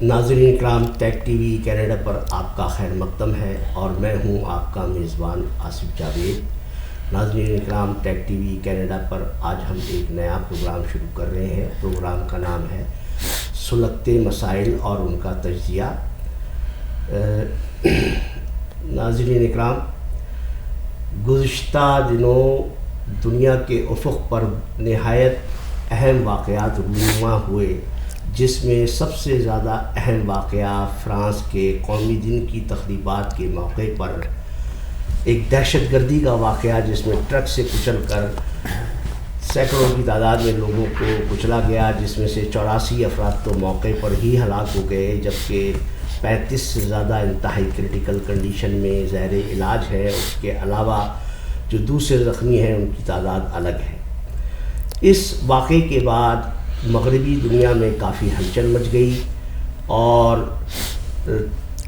ناظرین کرام، ٹیک T V Canada پر آپ کا خیر مقدم ہے اور میں ہوں آپ کا میزبان آصف جاوید۔ ناظرین کرام، ٹیک ٹی وی کینیڈا پر آج ہم ایک نیا پروگرام شروع کر رہے ہیں۔ پروگرام کا نام ہے سلگتے مسائل اور ان کا تجزیہ۔ ناظرین کرام، گزشتہ دنوں دنیا کے افق پر نہایت اہم واقعات رونما ہوئے، جس میں سب سے زیادہ اہم واقعہ فرانس کے قومی دن کی تقریبات کے موقع پر ایک دہشت گردی کا واقعہ، جس میں ٹرک سے کچل کر سینکڑوں کی تعداد میں لوگوں کو کچلا گیا، جس میں سے 84 افراد تو موقع پر ہی ہلاک ہو گئے، جبکہ 35 سے زیادہ انتہائی کرٹیکل کنڈیشن میں زیر علاج ہے۔ اس کے علاوہ جو دوسرے زخمی ہیں ان کی تعداد الگ ہے۔ اس واقعے کے بعد مغربی دنیا میں کافی ہلچل مچ گئی اور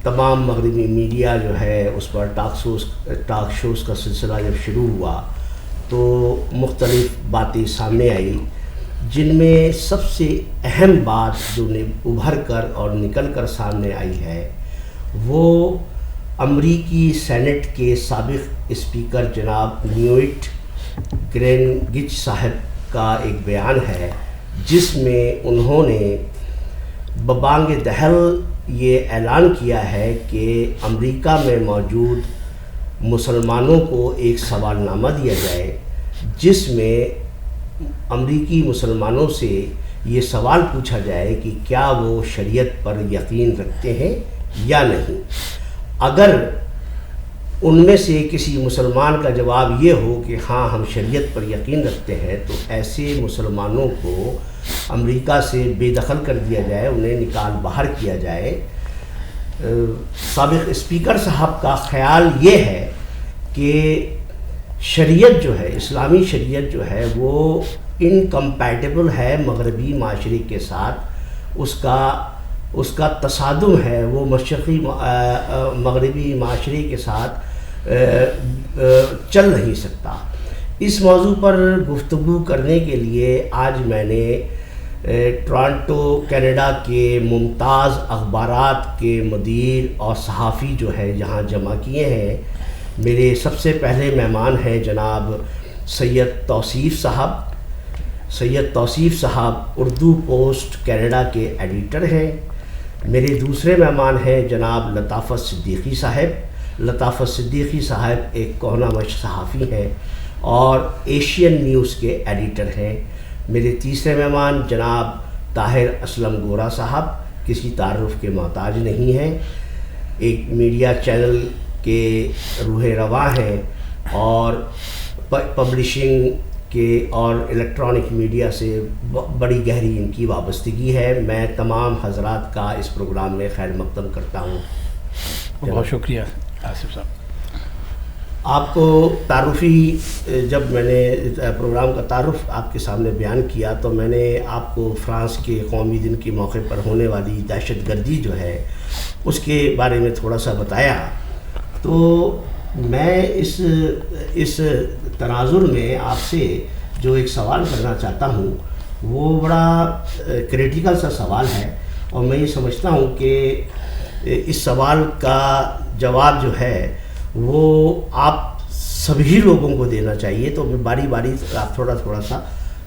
تمام مغربی میڈیا جو ہے اس پر ٹاک شوز کا سلسلہ جب شروع ہوا تو مختلف باتیں سامنے آئی، جن میں سب سے اہم بات جو ابھر کر اور نکل کر سامنے آئی ہے وہ امریکی سینٹ کے سابق اسپیکر جناب نیوٹ گرینگچ صاحب کا ایک بیان ہے، جس میں انہوں نے ببانگ دہل یہ اعلان کیا ہے کہ امریکہ میں موجود مسلمانوں کو ایک سوال نامہ دیا جائے، جس میں امریکی مسلمانوں سے یہ سوال پوچھا جائے کہ کیا وہ شریعت پر یقین رکھتے ہیں یا نہیں۔ اگر ان میں سے کسی مسلمان کا جواب یہ ہو کہ ہاں ہم شریعت پر یقین رکھتے ہیں، تو ایسے مسلمانوں کو امریکہ سے بے دخل کر دیا جائے، انہیں نکال باہر کیا جائے۔ سابق اسپیکر صاحب کا خیال یہ ہے کہ شریعت جو ہے، اسلامی شریعت جو ہے وہ انکمپیٹیبل ہے مغربی معاشرے کے ساتھ، اس کا تصادم ہے، وہ مشرقی مغربی معاشرے کے ساتھ چل نہیں سکتا۔ اس موضوع پر گفتگو کرنے کے لیے آج میں نے ٹورانٹو کینیڈا کے ممتاز اخبارات کے مدیر اور صحافی جو ہے یہاں جمع کیے ہیں۔ میرے سب سے پہلے مہمان ہیں جناب سید توصیف صاحب۔ سید توصیف صاحب اردو پوسٹ کینیڈا کے ایڈیٹر ہیں۔ میرے دوسرے مہمان ہیں جناب لطافت صدیقی صاحب۔ لطافت صدیقی صاحب ایک کہنہ مش صحافی ہیں اور ایشین نیوز کے ایڈیٹر ہیں۔ میرے تیسرے مہمان جناب طاہر اسلم گورا صاحب کسی تعارف کے محتاج نہیں ہیں، ایک میڈیا چینل کے روح رواں ہیں اور پبلشنگ کے اور الیکٹرانک میڈیا سے بڑی گہری ان کی وابستگی ہے۔ میں تمام حضرات کا اس پروگرام میں خیر مقدم کرتا ہوں۔ بہت شکریہ آصف صاحب۔ آپ کو تعارفی جب میں نے پروگرام کا تعارف آپ کے سامنے بیان کیا تو میں نے آپ کو فرانس کے قومی دن کے موقع پر ہونے والی دہشت گردی جو ہے اس کے بارے میں تھوڑا سا بتایا، تو میں اس تناظر میں آپ سے جو ایک سوال کرنا چاہتا ہوں وہ بڑا کریٹیکل سا سوال ہے، اور میں یہ سمجھتا ہوں کہ اس سوال کا جواب جو ہے وہ آپ سبھی لوگوں کو دینا چاہیے، تو باری باری آپ تھوڑا سا۔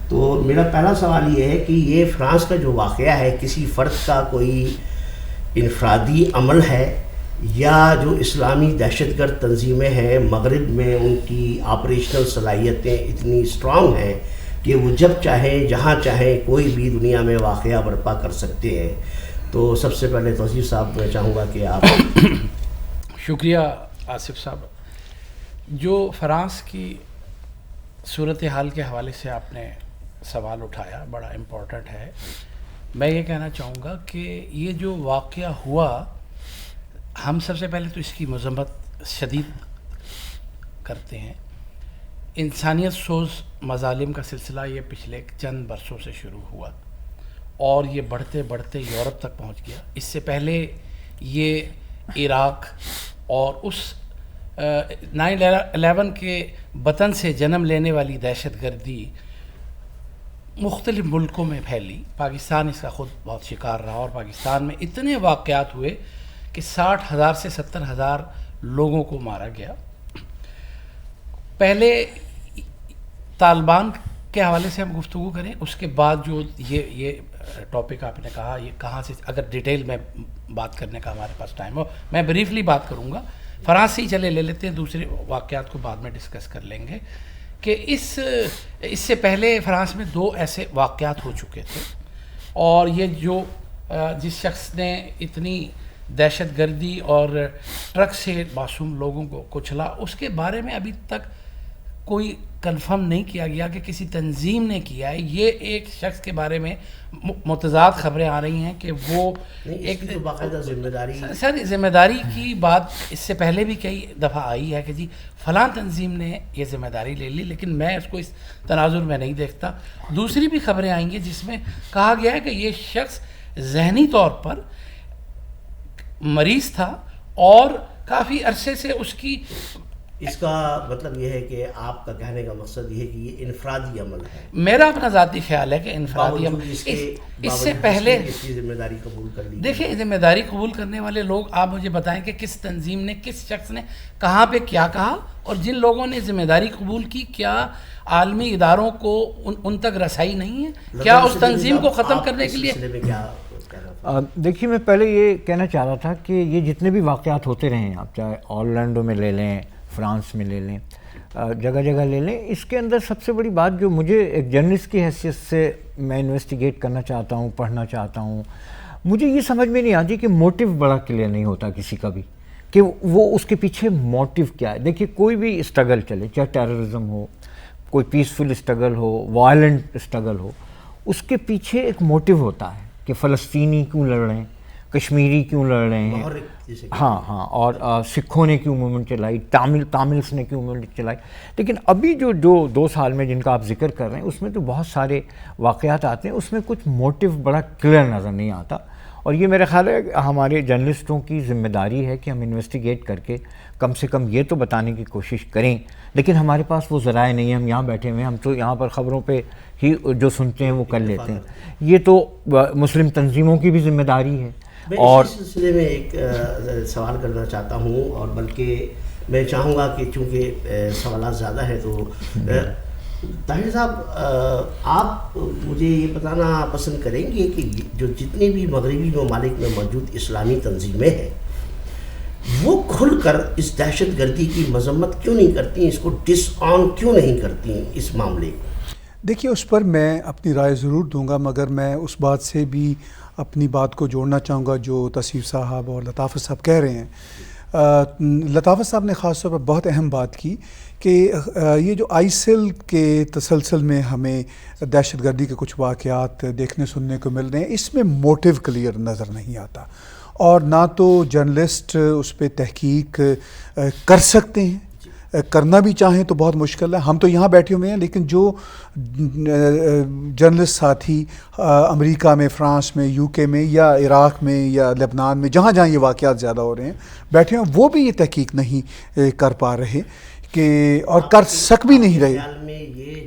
تو میرا پہلا سوال یہ ہے کہ یہ فرانس کا جو واقعہ ہے کسی فرد کا کوئی انفرادی عمل ہے، یا جو اسلامی دہشت گرد تنظیمیں ہیں مغرب میں ان کی آپریشنل صلاحیتیں اتنی اسٹرانگ ہیں کہ وہ جب چاہیں جہاں چاہیں کوئی بھی دنیا میں واقعہ برپا کر سکتے ہیں؟ تو سب سے پہلے توصیف صاحب میں چاہوں گا کہ آپ۔ شکریہ آصف صاحب۔ جو فرانس کی صورتحال کے حوالے سے آپ نے سوال اٹھایا بڑا امپورٹنٹ ہے۔ میں یہ کہنا چاہوں گا کہ یہ جو واقعہ ہوا، ہم سب سے پہلے تو اس کی مذمت شدید کرتے ہیں۔ انسانیت سوز مظالم کا سلسلہ یہ پچھلے چند برسوں سے شروع ہوا اور یہ بڑھتے بڑھتے یورپ تک پہنچ گیا۔ اس سے پہلے یہ عراق اور اس 9/11 کے بطن سے جنم لینے والی دہشت گردی مختلف ملکوں میں پھیلی. پاکستان اس کا خود بہت شکار رہا اور پاکستان میں اتنے واقعات ہوئے کہ 60,000 سے 70,000 لوگوں کو مارا گیا. پہلے طالبان کے حوالے سے ہم گفتگو کریں, اس کے بعد جو یہ ٹاپک آپ نے کہا, یہ کہاں سے, اگر ڈیٹیل میں بات کرنے کا ہمارے پاس ٹائم ہو میں بریفلی بات کروں گا. فرانس سے ہی چلے لے لیتے ہیں, دوسرے واقعات کو بعد میں ڈسکس کر لیں گے. کہ اس سے پہلے فرانس میں 2 ایسے واقعات ہو چکے تھے, اور یہ جو جس شخص نے اتنی دہشت گردی اور ٹرک سے معصوم لوگوں کو کچلا, اس کے بارے میں ابھی تک کوئی کنفرم نہیں کیا گیا کہ کسی تنظیم نے کیا ہے. یہ ایک شخص کے بارے میں متضاد خبریں آ رہی ہیں کہ وہ ایک باقاعدہ ذمہ داری, سر ذمہ داری کی بات اس سے پہلے بھی کئی دفعہ آئی ہے کہ جی فلاں تنظیم نے یہ ذمہ داری لے لی, لیکن میں اس کو اس تناظر میں نہیں دیکھتا. دوسری بھی خبریں آئیں گی جس میں کہا گیا ہے کہ یہ شخص ذہنی طور پر مریض تھا اور کافی عرصے سے اس کی, اس کا مطلب یہ ہے کہ آپ کا کہنے کا مقصد یہ ہے کہ یہ انفرادی عمل ہے. میرا اپنا ذاتی خیال ہے کہ انفرادی عمل, اس سے پہلے ذمہ داری قبول کر لی. دیکھیں ذمہ داری قبول کرنے والے لوگ, آپ مجھے بتائیں کہ کس تنظیم نے, کس شخص نے کہاں پہ کیا کہا, اور جن لوگوں نے ذمہ داری قبول کی کیا عالمی اداروں کو ان تک رسائی نہیں ہے؟ کیا اس تنظیم کو ختم کرنے کے لیے؟ دیکھیے میں پہلے یہ کہنا چاہ رہا تھا کہ یہ جتنے بھی واقعات ہوتے رہے ہیں, آپ چاہے اورلینڈو میں لے لیں, فرانس میں لے لیں, جگہ جگہ لے لیں, اس کے اندر سب سے بڑی بات جو مجھے ایک جرنلسٹ کی حیثیت سے میں انویسٹیگیٹ کرنا چاہتا ہوں, پڑھنا چاہتا ہوں, مجھے یہ سمجھ میں نہیں آتی کہ موٹیو بڑا کلیئر نہیں ہوتا کسی کا بھی, کہ وہ اس کے پیچھے موٹیو کیا ہے. دیکھیے کوئی بھی اسٹرگل چلے, چاہے ٹیررزم ہو, کوئی پیسفل اسٹرگل ہو, وائلنٹ اسٹرگل ہو, اس کے پیچھے ایک موٹیو ہوتا ہے کہ فلسطینی کیوں لڑ رہے ہیں, کشمیری کیوں لڑ رہے ہیں, ہاں, اور سکھوں نے کیوں موومنٹ چلائی, تاملس نے کیوں موومنٹ چلائی. لیکن ابھی جو 2 سال میں جن کا آپ ذکر کر رہے ہیں, اس میں تو بہت سارے واقعات آتے ہیں, اس میں کچھ موٹیو بڑا کلیئر نظر نہیں آتا. اور یہ میرا خیال ہے ہمارے جرنلسٹوں کی ذمہ داری ہے کہ ہم انویسٹیگیٹ کر کے کم سے کم یہ تو بتانے کی کوشش کریں. لیکن ہمارے پاس وہ ذرائع نہیں ہیں, ہم یہاں بیٹھے ہوئے ہیں, ہم تو یہاں پر خبروں پہ ہی جو سنتے ہیں وہ کر لیتے ہیں. یہ تو مسلم تنظیموں کی بھی ذمہ داری ہے. اور اس سلسلے میں ایک سوال کرنا چاہتا ہوں, اور بلکہ میں چاہوں گا کہ چونکہ سوالات زیادہ ہیں تو طاہر صاحب آپ مجھے یہ بتانا پسند کریں گے کہ جو جتنے بھی مغربی ممالک میں موجود اسلامی تنظیمیں ہیں وہ کھل کر اس دہشت گردی کی مذمت کیوں نہیں کرتی, اس کو ڈس آن کیوں نہیں کرتی اس معاملے کو؟ دیکھیے اس پر میں اپنی رائے ضرور دوں گا, مگر میں اس بات سے بھی اپنی بات کو جوڑنا چاہوں گا جو تصیف صاحب اور لطافت صاحب کہہ رہے ہیں. لطافت صاحب نے خاص طور پر بہت اہم بات کی کہ یہ جو آئیسل کے تسلسل میں ہمیں دہشت گردی کے کچھ واقعات دیکھنے سننے کو مل رہے ہیں, اس میں موٹیو کلیئر نظر نہیں آتا, اور نہ تو جرنلسٹ اس پہ تحقیق کر سکتے ہیں, کرنا بھی چاہیں تو بہت مشکل ہے. ہم تو یہاں بیٹھے ہوئے ہیں, لیکن جو جرنلسٹ ساتھی امریکہ میں, فرانس میں, UK میں, یا عراق میں, یا لبنان میں, جہاں جہاں یہ واقعات زیادہ ہو رہے ہیں بیٹھے ہیں, وہ بھی یہ تحقیق نہیں کر پا رہے کہ, اور کر سک بھی نہیں رہے. خیال میں یہ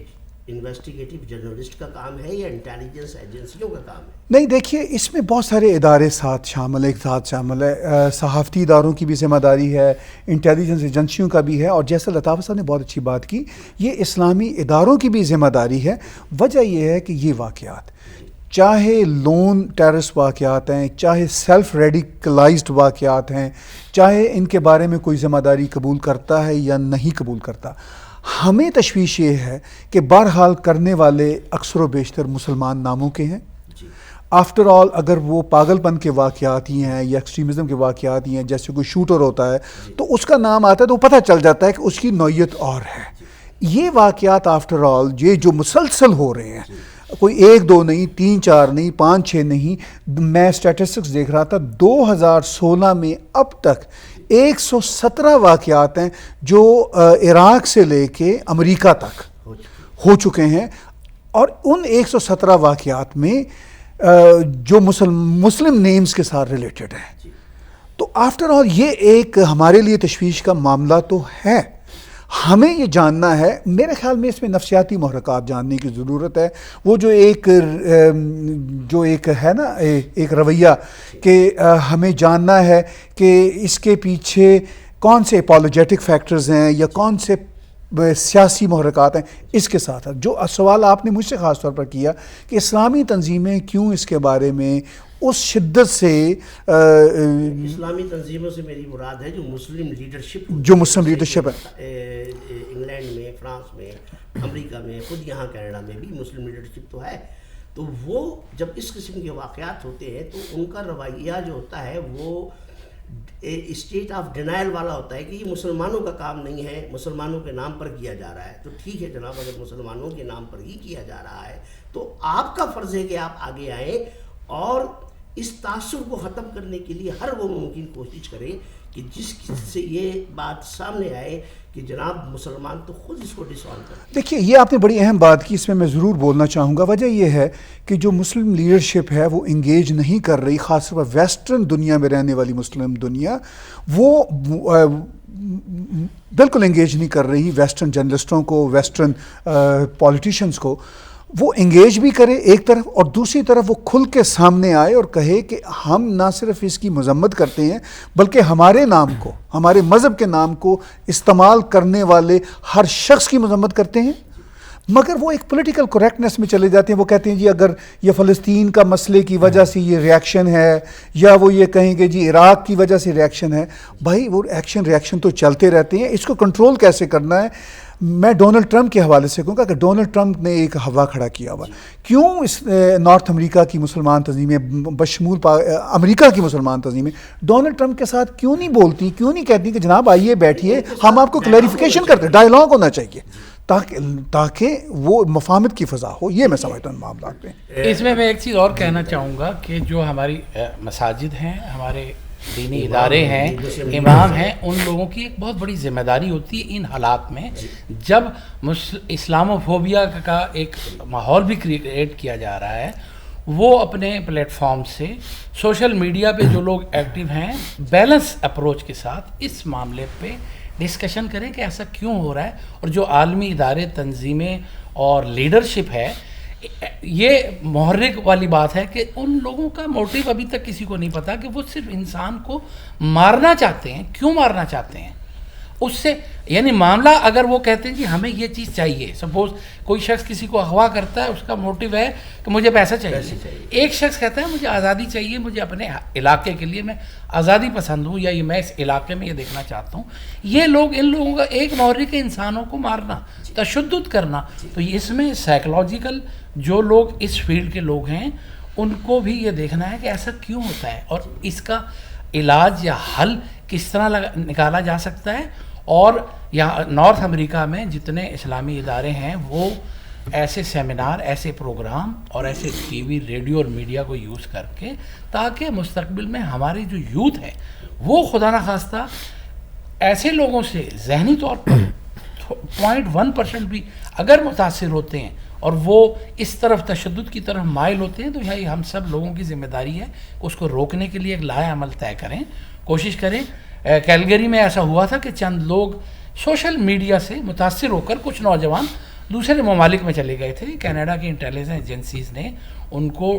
انویسٹیگیٹو جرنلسٹ کا کام ہے یا انٹیلیجنس ایجنسیوں کا کام ہے؟ نہیں, دیکھیے اس میں بہت سارے ادارے ساتھ شامل ہے, صحافتی اداروں کی بھی ذمہ داری ہے, انٹیلیجنس ایجنسیوں کا بھی ہے, اور جیسا لطافت صاحب نے بہت اچھی بات کی, یہ اسلامی اداروں کی بھی ذمہ داری ہے. وجہ یہ ہے کہ یہ واقعات چاہے لون ٹیررسٹ واقعات ہیں, چاہے سیلف ریڈیکلائزڈ واقعات ہیں, چاہے ان کے بارے میں کوئی ذمہ داری قبول کرتا ہے یا نہیں قبول کرتا, ہمیں تشویش یہ ہے کہ بہرحال کرنے والے اکثر و بیشتر مسلمان ناموں کے ہیں. آفٹر آل اگر وہ پاگل پن کے واقعات ہی ہیں یا ایکسٹریمزم کے واقعات ہی ہیں, جیسے کوئی شوٹر ہوتا ہے تو اس کا نام آتا ہے تو وہ پتہ چل جاتا ہے کہ اس کی نوعیت اور ہے. یہ واقعات آفٹر آل یہ جو مسلسل ہو رہے ہیں, کوئی 1 2 نہیں, 3 4 نہیں, 5 6 نہیں, میں اسٹیٹسٹکس دیکھ رہا تھا 2016 میں اب تک 117 واقعات ہیں جو عراق سے لے کے امریکہ تک ہو چکے ہیں, اور ان 117 واقعات میں جو مسلم نیمز کے ساتھ ریلیٹڈ ہیں. تو آفٹر آل یہ ایک ہمارے لیے تشویش کا معاملہ تو ہے. ہمیں یہ جاننا ہے، میرے خیال میں اس میں نفسیاتی محرکات جاننے کی ضرورت ہے. وہ جو ایک ہے نا ایک رویہ کہ ہمیں جاننا ہے کہ اس کے پیچھے کون سے اپولوجیٹک فیکٹرز ہیں یا کون سے سیاسی محرکات ہیں. اس کے ساتھ جو سوال آپ نے مجھ سے خاص طور پر کیا کہ اسلامی تنظیمیں کیوں اس کے بارے میں اس شدت سے اسلامی تنظیموں سے میری مراد ہے جو مسلم لیڈرشپ ہے. انگلینڈ میں، فرانس میں، امریکہ میں، خود یہاں کینیڈا میں بھی مسلم لیڈرشپ تو ہے. تو وہ جب اس قسم کے واقعات ہوتے ہیں تو ان کا رویہ جو ہوتا ہے وہ اسٹیٹ آف ڈینائل والا ہوتا ہے کہ یہ مسلمانوں کا کام نہیں ہے، مسلمانوں کے نام پر کیا جا رہا ہے. تو ٹھیک ہے جناب، اگر مسلمانوں کے نام پر ہی کیا جا رہا ہے تو آپ کا فرض ہے کہ آپ آگے آئیں اور اس تعصب کو ختم کرنے کے لیے ہر وہ ممکن کوشش کریں کہ جس سے یہ بات سامنے آئے کہ جناب مسلمان تو خود اس کو ڈسالو کریں. دیکھیے یہ آپ نے بڑی اہم بات کی، اس میں ضرور بولنا چاہوں گا. وجہ یہ ہے کہ جو مسلم لیڈرشپ ہے وہ انگیج نہیں کر رہی، خاص طور پر ویسٹرن دنیا میں رہنے والی مسلم دنیا، وہ بالکل انگیج نہیں کر رہی ویسٹرن جرنلسٹوں کو، ویسٹرن پولیٹیشینز کو. وہ انگیج بھی کرے ایک طرف، اور دوسری طرف وہ کھل کے سامنے آئے اور کہے کہ ہم نہ صرف اس کی مذمت کرتے ہیں بلکہ ہمارے نام کو، ہمارے مذہب کے نام کو استعمال کرنے والے ہر شخص کی مذمت کرتے ہیں. مگر وہ ایک پولیٹیکل کریکٹنس میں چلے جاتے ہیں. وہ کہتے ہیں جی اگر یہ فلسطین کا مسئلے کی وجہ سے یہ ریاکشن ہے، یا وہ یہ کہیں کہ جی عراق کی وجہ سے ریاکشن ہے. بھائی وہ ریاکشن تو چلتے رہتے ہیں. اس کو کنٹرول کیسے کرنا ہے؟ میں ڈونلڈ ٹرمپ کے حوالے سے کہوں گا کہ ڈونلڈ ٹرمپ نے ایک ہوا کھڑا کیا ہوا. کیوں اس نارتھ امریکہ کی مسلمان تنظیمیں بشمول امریکہ کی مسلمان تنظیمیں ڈونلڈ ٹرمپ کے ساتھ کیوں نہیں بولتی، کیوں نہیں کہتی کہ جناب آئیے بیٹھیے، ہم آپ کو کلیریفیکیشن کرتے ہیں. ڈائیلاگ ہونا چاہیے تاکہ وہ مفاہمت کی فضا ہو. یہ میں سمجھتا ہوں معاملات میں. اس میں ایک چیز اور کہنا چاہوں گا کہ جو ہماری مساجد ہیں، ہمارے دینی ادارے ہیں، امام ہیں، ان لوگوں کی ایک بہت بڑی ذمہ داری ہوتی ہے ان حالات میں جب اسلامو فوبیا کا ایک ماحول بھی کریٹ کیا جا رہا ہے. وہ اپنے پلیٹ فارم سے سوشل میڈیا پہ جو لوگ ایکٹیو ہیں بیلنس اپروچ کے ساتھ اس معاملے پہ ڈسکشن کریں کہ ایسا کیوں ہو رہا ہے. اور جو عالمی ادارے، تنظیمیں اور لیڈرشپ ہے، یہ محرک والی بات ہے کہ ان لوگوں کا موٹیو ابھی تک کسی کو نہیں پتا کہ وہ صرف انسان کو مارنا چاہتے ہیں. کیوں مارنا چاہتے ہیں؟ اس سے یعنی معاملہ اگر وہ کہتے ہیں کہ ہمیں یہ چیز چاہیے، سپوز کوئی شخص کسی کو اغوا کرتا ہے، اس کا موٹیو ہے کہ مجھے پیسہ چاہیے. ایک شخص کہتا ہے مجھے آزادی چاہیے، مجھے اپنے علاقے کے لیے میں آزادی پسند ہوں، یا یہ میں اس علاقے میں یہ دیکھنا چاہتا ہوں. یہ لوگ، ان لوگوں کا ایک محرک ہے انسانوں کو مارنا، تشدد کرنا. تو اس میں سائیکولوجیکل جو لوگ اس فیلڈ کے لوگ ہیں ان کو بھی یہ دیکھنا ہے کہ ایسا کیوں ہوتا ہے اور اس کا علاج یا حل کس طرح نکالا جا سکتا ہے. اور یہاں نارتھ امریکہ میں جتنے اسلامی ادارے ہیں وہ ایسے سیمینار، ایسے پروگرام اور ایسے ٹی وی، ریڈیو اور میڈیا کو یوز کر کے تاکہ مستقبل میں ہماری جو یوتھ ہے وہ خدا نخواستہ ایسے لوگوں سے ذہنی طور پر 0.1% بھی اگر متاثر ہوتے ہیں اور وہ اس طرف تشدد کی طرف مائل ہوتے ہیں، تو یہ ہم سب لوگوں کی ذمہ داری ہے اس کو روکنے کے لیے ایک لائحہ عمل طے کریں، کوشش کریں. کیلگری میں ایسا ہوا تھا کہ چند لوگ سوشل میڈیا سے متاثر ہو کر کچھ نوجوان دوسرے ممالک میں چلے گئے تھے. کینیڈا کی انٹیلیجنس ایجنسیز نے ان کو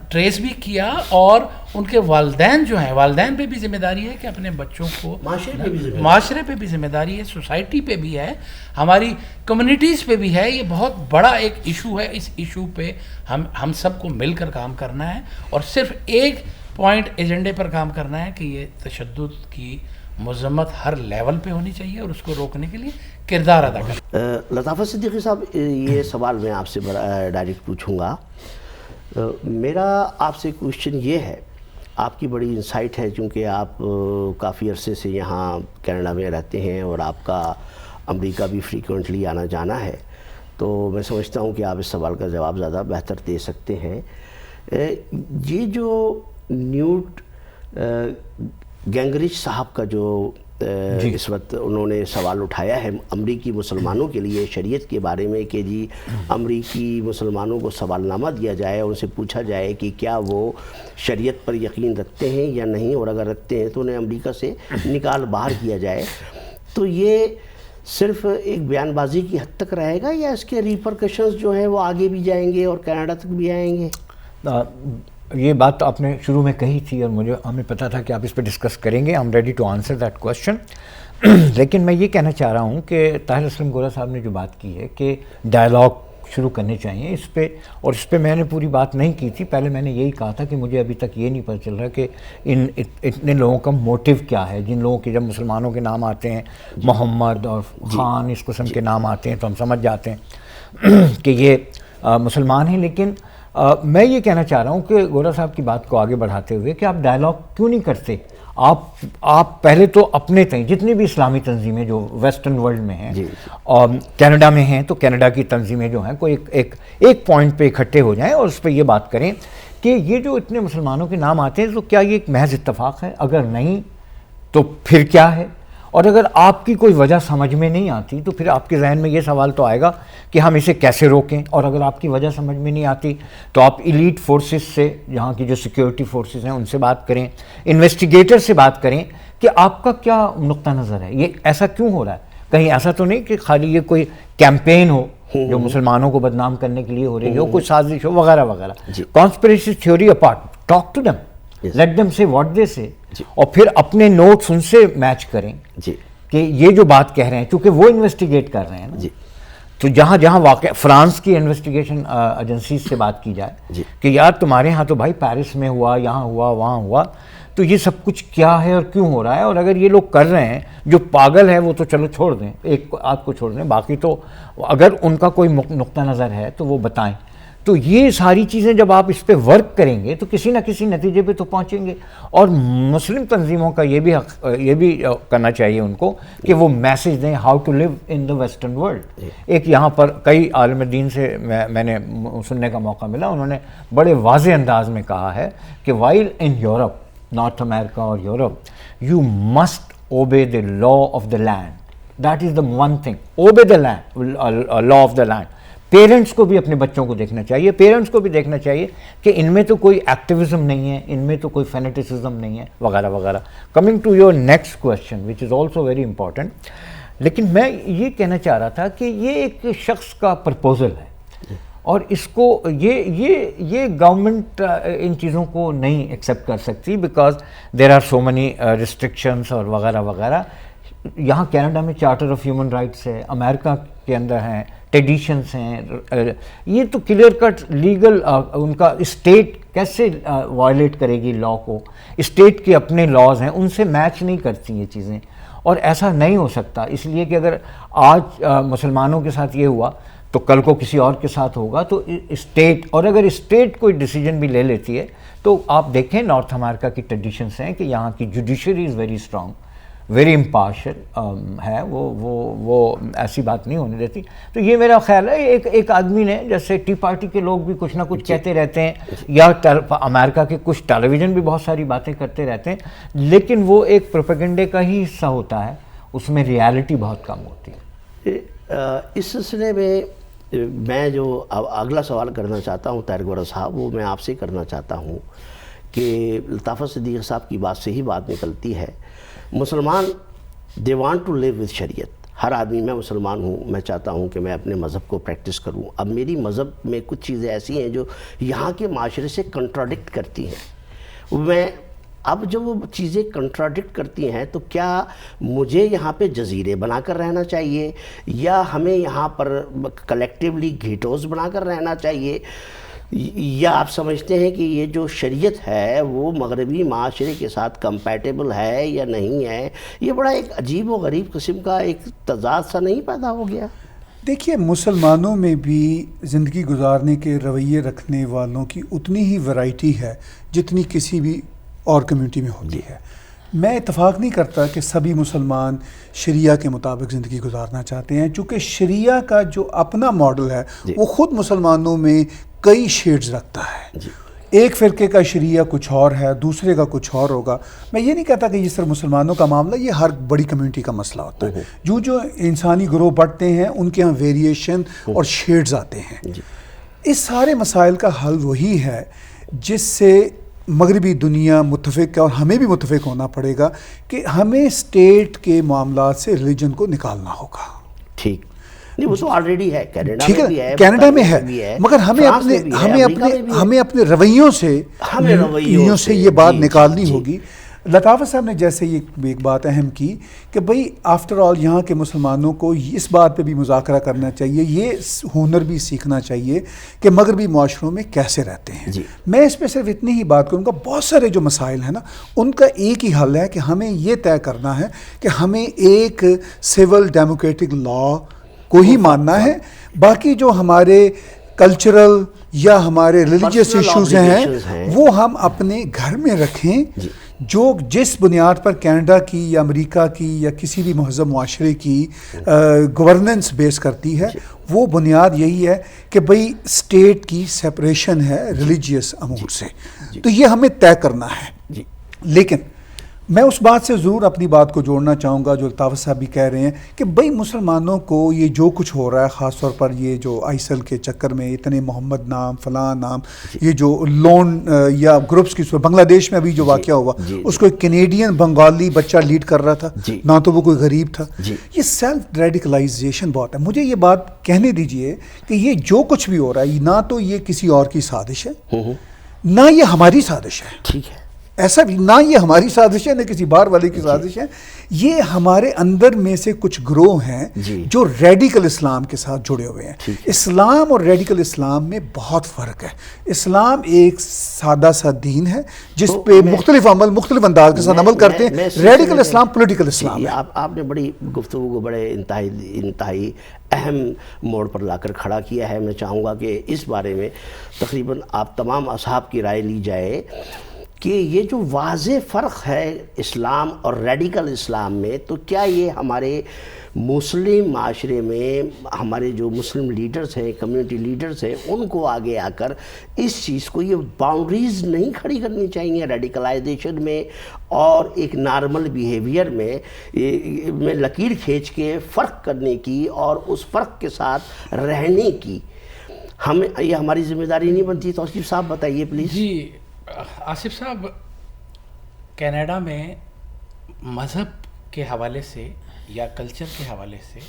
ٹریس بھی کیا اور ان کے والدین جو ہیں، والدین پہ بھی ذمہ داری ہے کہ اپنے بچوں کو، معاشرے پہ بھی ذمہ داری ہے، سوسائٹی پہ بھی ہے، ہماری کمیونٹیز پہ بھی ہے. یہ بہت بڑا ایک ایشو ہے. اس ایشو پہ ہم سب کو مل کر کام کرنا ہے اور صرف ایک پوائنٹ ایجنڈے پر کام کرنا ہے کہ یہ تشدد کی مذمت ہر لیول پہ ہونی چاہیے اور اس کو روکنے کے لیے کردار ادا کرنا. لطافت صدیقی صاحب، یہ سوال میں آپ سے ڈائریکٹ پوچھوں گا. میرا آپ سے کوشچن یہ ہے، آپ کی بڑی انسائٹ ہے چونکہ آپ کافی عرصے سے یہاں کینیڈا میں رہتے ہیں اور آپ کا امریکہ بھی فریکوینٹلی آنا جانا ہے، تو میں سمجھتا ہوں کہ آپ اس سوال کا جواب زیادہ بہتر دے سکتے ہیں. یہ جو نیوٹ گنگریچ صاحب کا جو اس وقت انہوں نے سوال اٹھایا ہے امریکی مسلمانوں کے لیے شریعت کے بارے میں کہ جی امریکی مسلمانوں کو سوال نامہ دیا جائے، ان سے پوچھا جائے کہ کیا وہ شریعت پر یقین رکھتے ہیں یا نہیں، اور اگر رکھتے ہیں تو انہیں امریکہ سے نکال باہر کیا جائے. تو یہ صرف ایک بیان بازی کی حد تک رہے گا یا اس کے ریپرکشنز جو ہیں وہ آگے بھی جائیں گے اور کینیڈا تک بھی آئیں گے؟ یہ بات تو آپ نے شروع میں کہی تھی اور ہمیں پتہ تھا کہ آپ اس پہ ڈسکس کریں گے. I am ready to answer that question. لیکن میں یہ کہنا چاہ رہا ہوں کہ طاہر اسلم گورا صاحب نے جو بات کی ہے کہ ڈائلاگ شروع کرنے چاہیے اس پہ، اور اس پہ میں نے پوری بات نہیں کی تھی. پہلے میں نے یہی کہا تھا کہ مجھے ابھی تک یہ نہیں پتہ چل رہا کہ اتنے لوگوں کا موٹیو کیا ہے. جن لوگوں کے جب مسلمانوں کے نام آتے ہیں، محمد اور خان اس قسم کے نام آتے ہیں، تو ہم سمجھ جاتے ہیں کہ یہ مسلمان ہیں. لیکن میں یہ کہنا چاہ رہا ہوں کہ گورا صاحب کی بات کو آگے بڑھاتے ہوئے کہ آپ ڈائلاگ کیوں نہیں کرتے؟ آپ پہلے تو اپنے تئیں جتنی بھی اسلامی تنظیمیں جو ویسٹرن ورلڈ میں ہیں اور کینیڈا میں ہیں، تو کینیڈا کی تنظیمیں جو ہیں کوئی ایک پوائنٹ پہ اکٹھے ہو جائیں اور اس پہ یہ بات کریں کہ یہ جو اتنے مسلمانوں کے نام آتے ہیں تو کیا یہ ایک محض اتفاق ہے؟ اگر نہیں تو پھر کیا ہے؟ اور اگر آپ کی کوئی وجہ سمجھ میں نہیں آتی تو پھر آپ کے ذہن میں یہ سوال تو آئے گا کہ ہم اسے کیسے روکیں. اور اگر آپ کی وجہ سمجھ میں نہیں آتی تو آپ ایلیٹ فورسز سے، یہاں کی جو سیکیورٹی فورسز ہیں ان سے بات کریں، انویسٹیگیٹر سے بات کریں کہ آپ کا کیا نقطہ نظر ہے، یہ ایسا کیوں ہو رہا ہے. کہیں ایسا تو نہیں کہ خالی یہ کوئی کیمپین ہو جو مسلمانوں کو بدنام کرنے کے لیے ہو رہی ہو، کوئی سازش ہو وغیرہ وغیرہ. Conspiracy theory apart, talk to them, let them say what دے سے، اور پھر اپنے نوٹس ان سے میچ کریں کہ یہ جو بات کہہ رہے ہیں، چونکہ وہ انویسٹیگیٹ کر رہے ہیں نا. تو جہاں جہاں واقع فرانس کی انویسٹیگیشن ایجنسیز سے بات کی جائے کہ یار تمہارے ہاں تو بھائی پیرس میں ہوا، یہاں ہوا، وہاں ہوا، تو یہ سب کچھ کیا ہے اور کیوں ہو رہا ہے. اور اگر یہ لوگ کر رہے ہیں، جو پاگل ہے وہ تو چلو چھوڑ دیں، ایک آدھ کو چھوڑ دیں، باقی تو اگر ان کا کوئی نقطہ نظر ہے تو وہ بتائیں. تو یہ ساری چیزیں جب آپ اس پہ ورک کریں گے تو کسی نہ کسی نتیجے پہ تو پہنچیں گے. اور مسلم تنظیموں کا یہ بھی کرنا چاہیے ان کو کہ وہ میسج دیں how to live in the western world. ایک یہاں پر کئی عالم دین سے میں نے سننے کا موقع ملا، انہوں نے بڑے واضح انداز میں کہا ہے کہ while in Europe, North America اور Europe, you must obey the law of the land. That is the one thing, obey the land, law of the land. Parents کو بھی اپنے بچوں کو دیکھنا چاہیے، پیرنٹس کو بھی دیکھنا چاہیے کہ ان میں تو کوئی ایکٹیویزم نہیں ہے، ان میں تو کوئی فینیٹسزم نہیں ہے وغیرہ وغیرہ. Coming to your next question which is also very important. لیکن میں یہ کہنا چاہ رہا تھا کہ یہ ایک شخص کا پرپوزل ہے اور اس کو یہ گورنمنٹ ان چیزوں کو نہیں ایکسیپٹ کر سکتی because there are so many restrictions اور وغیرہ وغیرہ. یہاں کینیڈا میں چارٹر آف ہیومن رائٹس ہے، امریکہ کے اندر ہیں، ٹریڈیشنس ہیں. یہ تو کلیئر کٹ لیگل، ان کا اسٹیٹ کیسے وائلیٹ کرے گی لا کو؟ اسٹیٹ کے اپنے لاز ہیں، ان سے میچ نہیں کرتی یہ چیزیں. اور ایسا نہیں ہو سکتا، اس لیے کہ اگر آج مسلمانوں کے ساتھ یہ ہوا تو کل کو کسی اور کے ساتھ ہوگا. تو اسٹیٹ، اور اگر اسٹیٹ کوئی ڈیسیجن بھی لے لیتی ہے تو آپ دیکھیں نارتھ امریکہ کی ٹریڈیشنس ہیں کہ یہاں کی judiciary is very strong, very impartial ہے، وہ ایسی بات نہیں ہونے دیتی. تو یہ میرا خیال ہے ایک آدمی نے، جیسے ٹی پارٹی کے لوگ بھی کچھ نہ کچھ کہتے رہتے ہیں، یا امریکہ کے کچھ ٹیلی ویژن بھی بہت ساری باتیں کرتے رہتے ہیں، لیکن وہ ایک پروپیگنڈے کا ہی حصہ ہوتا ہے، اس میں ریالٹی بہت کم ہوتی ہے. اس سلسلے میں میں جو اگلا سوال کرنا چاہتا ہوں طاہر گورا صاحب، وہ میں آپ سے کرنا چاہتا ہوں کہ لطافت صدیقی صاحب کی بات سے ہی بات نکلتی ہے. مسلمان they want to live with شریعت. ہر آدمی، میں مسلمان ہوں، میں چاہتا ہوں کہ میں اپنے مذہب کو پریکٹس کروں. اب میری مذہب میں کچھ چیزیں ایسی ہیں جو یہاں کے معاشرے سے کنٹراڈکٹ کرتی ہیں. اب جب وہ چیزیں کنٹراڈکٹ کرتی ہیں تو کیا مجھے یہاں پہ جزیرے بنا کر رہنا چاہیے یا ہمیں یہاں پر کلیکٹیولی گھیٹوز بنا کر رہنا چاہیے، یا آپ سمجھتے ہیں کہ یہ جو شریعت ہے وہ مغربی معاشرے کے ساتھ کمپیٹیبل ہے یا نہیں ہے؟ یہ بڑا ایک عجیب و غریب قسم کا ایک تضاد سا نہیں پیدا ہو گیا؟ دیکھیے، مسلمانوں میں بھی زندگی گزارنے کے رویے رکھنے والوں کی اتنی ہی ورائٹی ہے جتنی کسی بھی اور کمیونٹی میں ہوتی ہے. میں اتفاق نہیں کرتا کہ سبھی مسلمان شریعہ کے مطابق زندگی گزارنا چاہتے ہیں، چونکہ شریعہ کا جو اپنا ماڈل ہے وہ خود مسلمانوں میں کئی شیڈز رکھتا ہے. ایک فرقے کا شریعہ کچھ اور ہے، دوسرے کا کچھ اور ہوگا. میں یہ نہیں کہتا کہ یہ صرف مسلمانوں کا معاملہ، یہ ہر بڑی کمیونٹی کا مسئلہ ہوتا ہے. جو انسانی گروہ بڑھتے ہیں ان کے ہاں ویریشن اور شیڈز آتے ہیں. اس سارے مسائل کا حل وہی ہے جس سے مغربی دنیا متفق ہے اور ہمیں بھی متفق ہونا پڑے گا کہ ہمیں اسٹیٹ کے معاملات سے ریلیجن کو نکالنا ہوگا. ٹھیک نہیں، وہ تو آلریڈی ہے، ٹھیک ہے، کینیڈا میں ہے، مگر ہمیں اپنے رویوں سے یہ بات نکالنی ہوگی. لطافت صاحب نے جیسے یہ ایک بات اہم کی کہ بھئی آفٹر آل یہاں کے مسلمانوں کو اس بات پہ بھی مذاکرہ کرنا چاہیے، یہ ہنر بھی سیکھنا چاہیے کہ مغربی معاشروں میں کیسے رہتے ہیں. میں اس پہ صرف اتنی ہی بات کروں گا، بہت سارے جو مسائل ہیں نا ان کا ایک ہی حل ہے کہ ہمیں یہ طے کرنا ہے کہ ہمیں ایک سول ڈیموکریٹک لا کو ہی ماننا ہے. باقی جو ہمارے کلچرل یا ہمارے ریلیجیس ایشوز ہیں وہ ہم اپنے گھر میں رکھیں. جو جس بنیاد پر کینیڈا کی یا امریکہ کی یا کسی بھی مہذب معاشرے کی گورننس بیس کرتی ہے، وہ بنیاد یہی ہے کہ بھئی اسٹیٹ کی سپریشن ہے ریلیجیس امور سے. تو یہ ہمیں طے کرنا ہے. لیکن میں اس بات سے ضرور اپنی بات کو جوڑنا چاہوں گا جو الطاف صاحب بھی کہہ رہے ہیں کہ بھئی مسلمانوں کو یہ جو کچھ ہو رہا ہے، خاص طور پر یہ جو آئسل کے چکر میں اتنے محمد نام فلاں نام، یہ جو لون یا گروپس کی، بنگلہ دیش میں ابھی جو واقعہ ہوا اس کو ایک کینیڈین بنگالی بچہ لیڈ کر رہا تھا، نہ تو وہ کوئی غریب تھا. یہ سیلف ریڈیکلائزیشن بہت ہے. مجھے یہ بات کہنے دیجئے کہ یہ جو کچھ بھی ہو رہا ہے نہ تو یہ کسی اور کی سازش ہے، نہ یہ ہماری سازش ہے. ٹھیک ہے، ایسا بھی نہ یہ ہماری سازش ہے نہ کسی باہر والے کی سازش ہے. یہ ہمارے اندر میں سے کچھ گروہ ہیں جو ریڈیکل اسلام کے ساتھ جڑے ہوئے ہیں. اسلام اور ریڈیکل اسلام میں بہت فرق ہے. اسلام ایک سادہ سا دین ہے جس پہ مختلف مختلف انداز کے ساتھ عمل کرتے ہیں. ریڈیکل اسلام پولیٹیکل اسلام ہے. آپ نے بڑی گفتگو کو بڑے انتہائی اہم موڑ پر لا کر کھڑا کیا ہے. میں چاہوں گا کہ اس بارے میں تقریباً آپ تمام اصحاب کی رائے لی جائے کہ یہ جو واضح فرق ہے اسلام اور ریڈیکل اسلام میں، تو کیا یہ ہمارے مسلم معاشرے میں ہمارے جو مسلم لیڈرز ہیں، کمیونٹی لیڈرز ہیں، ان کو آگے آ کر اس چیز کو یہ باؤنڈریز نہیں کھڑی کرنی چاہیے ریڈیکلائزیشن میں اور ایک نارمل بیہیویئر میں لکیر کھینچ کے فرق کرنے کی اور اس فرق کے ساتھ رہنے کی یہ ہماری ذمہ داری نہیں بنتی؟ توصیف صاحب بتائیے پلیز. جی آصف صاحب، کینیڈا میں مذہب کے حوالے سے یا کلچر کے حوالے سے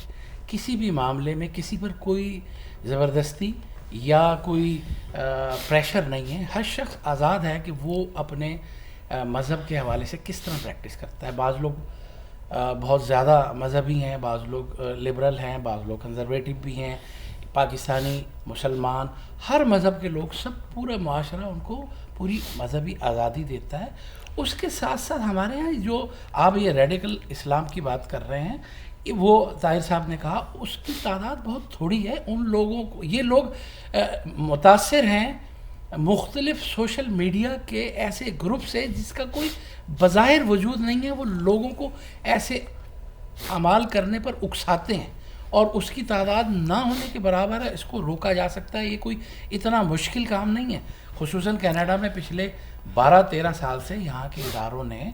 کسی بھی معاملے میں کسی پر کوئی زبردستی یا کوئی پریشر نہیں ہے. ہر شخص آزاد ہے کہ وہ اپنے مذہب کے حوالے سے کس طرح پریکٹس کرتا ہے. بعض لوگ بہت زیادہ مذہبی ہیں، بعض لوگ لبرل ہیں، بعض لوگ کنزرویٹو بھی ہیں. پاکستانی، مسلمان، ہر مذہب کے لوگ، سب پورا معاشرہ ان کو پوری مذہبی آزادی دیتا ہے. اس کے ساتھ ساتھ ہمارے یہاں جو آپ یہ ریڈیکل اسلام کی بات کر رہے ہیں، وہ طاہر صاحب نے کہا اس کی تعداد بہت تھوڑی ہے. ان لوگوں کو، یہ لوگ متاثر ہیں مختلف سوشل میڈیا کے ایسے گروپ سے جس کا کوئی بظاہر وجود نہیں ہے. وہ لوگوں کو ایسے اعمال کرنے پر اکساتے ہیں اور اس کی تعداد نہ ہونے کے برابر ہے. اس کو روکا جا سکتا ہے. یہ کوئی اتنا مشکل کام نہیں ہے. خصوصاً کینیڈا میں پچھلے 12-13 سال سے یہاں کے اداروں نے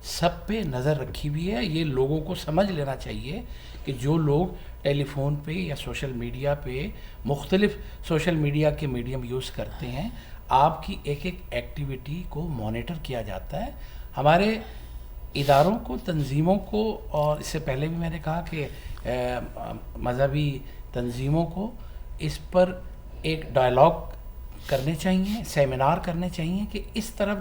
سب پہ نظر رکھی ہوئی ہے. یہ لوگوں کو سمجھ لینا چاہیے کہ جو لوگ ٹیلی فون پہ یا سوشل میڈیا پہ مختلف سوشل میڈیا کے میڈیم یوز کرتے ہیں، آپ کی ایک ایک ایکٹیویٹی کو مانیٹر کیا جاتا ہے. ہمارے اداروں کو، تنظیموں کو، اور اس سے پہلے بھی میں نے کہا کہ مذہبی تنظیموں کو اس پر ایک ڈائلاگ کرنے چاہیے، سیمینار کرنے چاہیے کہ اس طرف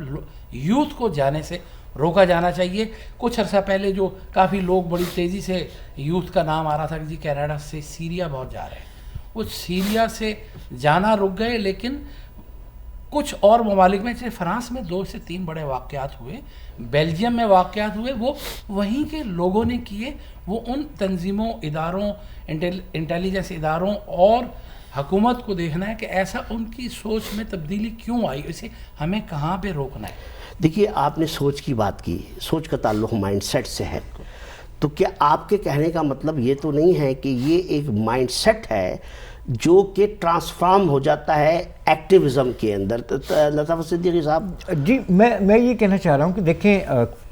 یوتھ کو جانے سے روکا جانا چاہیے. کچھ عرصہ پہلے جو کافی لوگ بڑی تیزی سے یوتھ کا نام آ رہا تھا کہ جی کینیڈا سے سیریا بہت جا رہے ہیں، وہ سیریا سے جانا رک گئے. لیکن کچھ اور ممالک میں، جیسے فرانس میں 2 سے 3 بڑے واقعات ہوئے، بیلجیم میں واقعات ہوئے، وہ وہیں کے لوگوں نے کیے. وہ ان تنظیموں، اداروں، انٹیلیجنس اداروں اور حکومت کو دیکھنا ہے کہ ایسا ان کی سوچ میں تبدیلی کیوں آئی، اسے ہمیں کہاں پہ روکنا ہے. دیکھیے، آپ نے سوچ کی بات کی، سوچ کا تعلق مائنڈ سیٹ سے ہے. تو کیا آپ کے کہنے کا مطلب یہ تو نہیں ہے کہ یہ ایک مائنڈ سیٹ ہے جو کہ ٹرانسفارم ہو جاتا ہے ایکٹیویزم کے اندر؟ لطافت صدیقی صاحب. جی میں یہ کہنا چاہ رہا ہوں کہ دیکھیں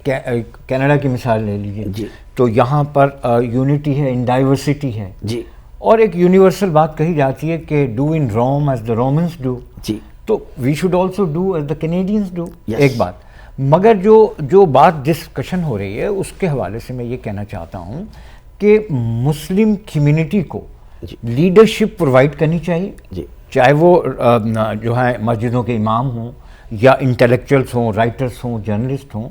کینیڈا کی مثال لے لیجیے. جی، تو یہاں پر یونٹی ہے، ان ڈائیورسٹی ہے. جی، اور ایک یونیورسل بات کہی جاتی ہے کہ do in Rome as the Romans do. جی، تو we should also do as the Canadians do. Yes. ایک بات مگر جو بات ڈسکشن ہو رہی ہے اس کے حوالے سے میں یہ کہنا چاہتا ہوں کہ مسلم کمیونٹی کو لیڈرشپ پرووائڈ کرنی چاہیے, جی, چاہے وہ جو ہے مسجدوں کے امام ہوں یا انٹلیکچوئلس ہوں, رائٹرس ہوں, جرنلسٹ ہوں,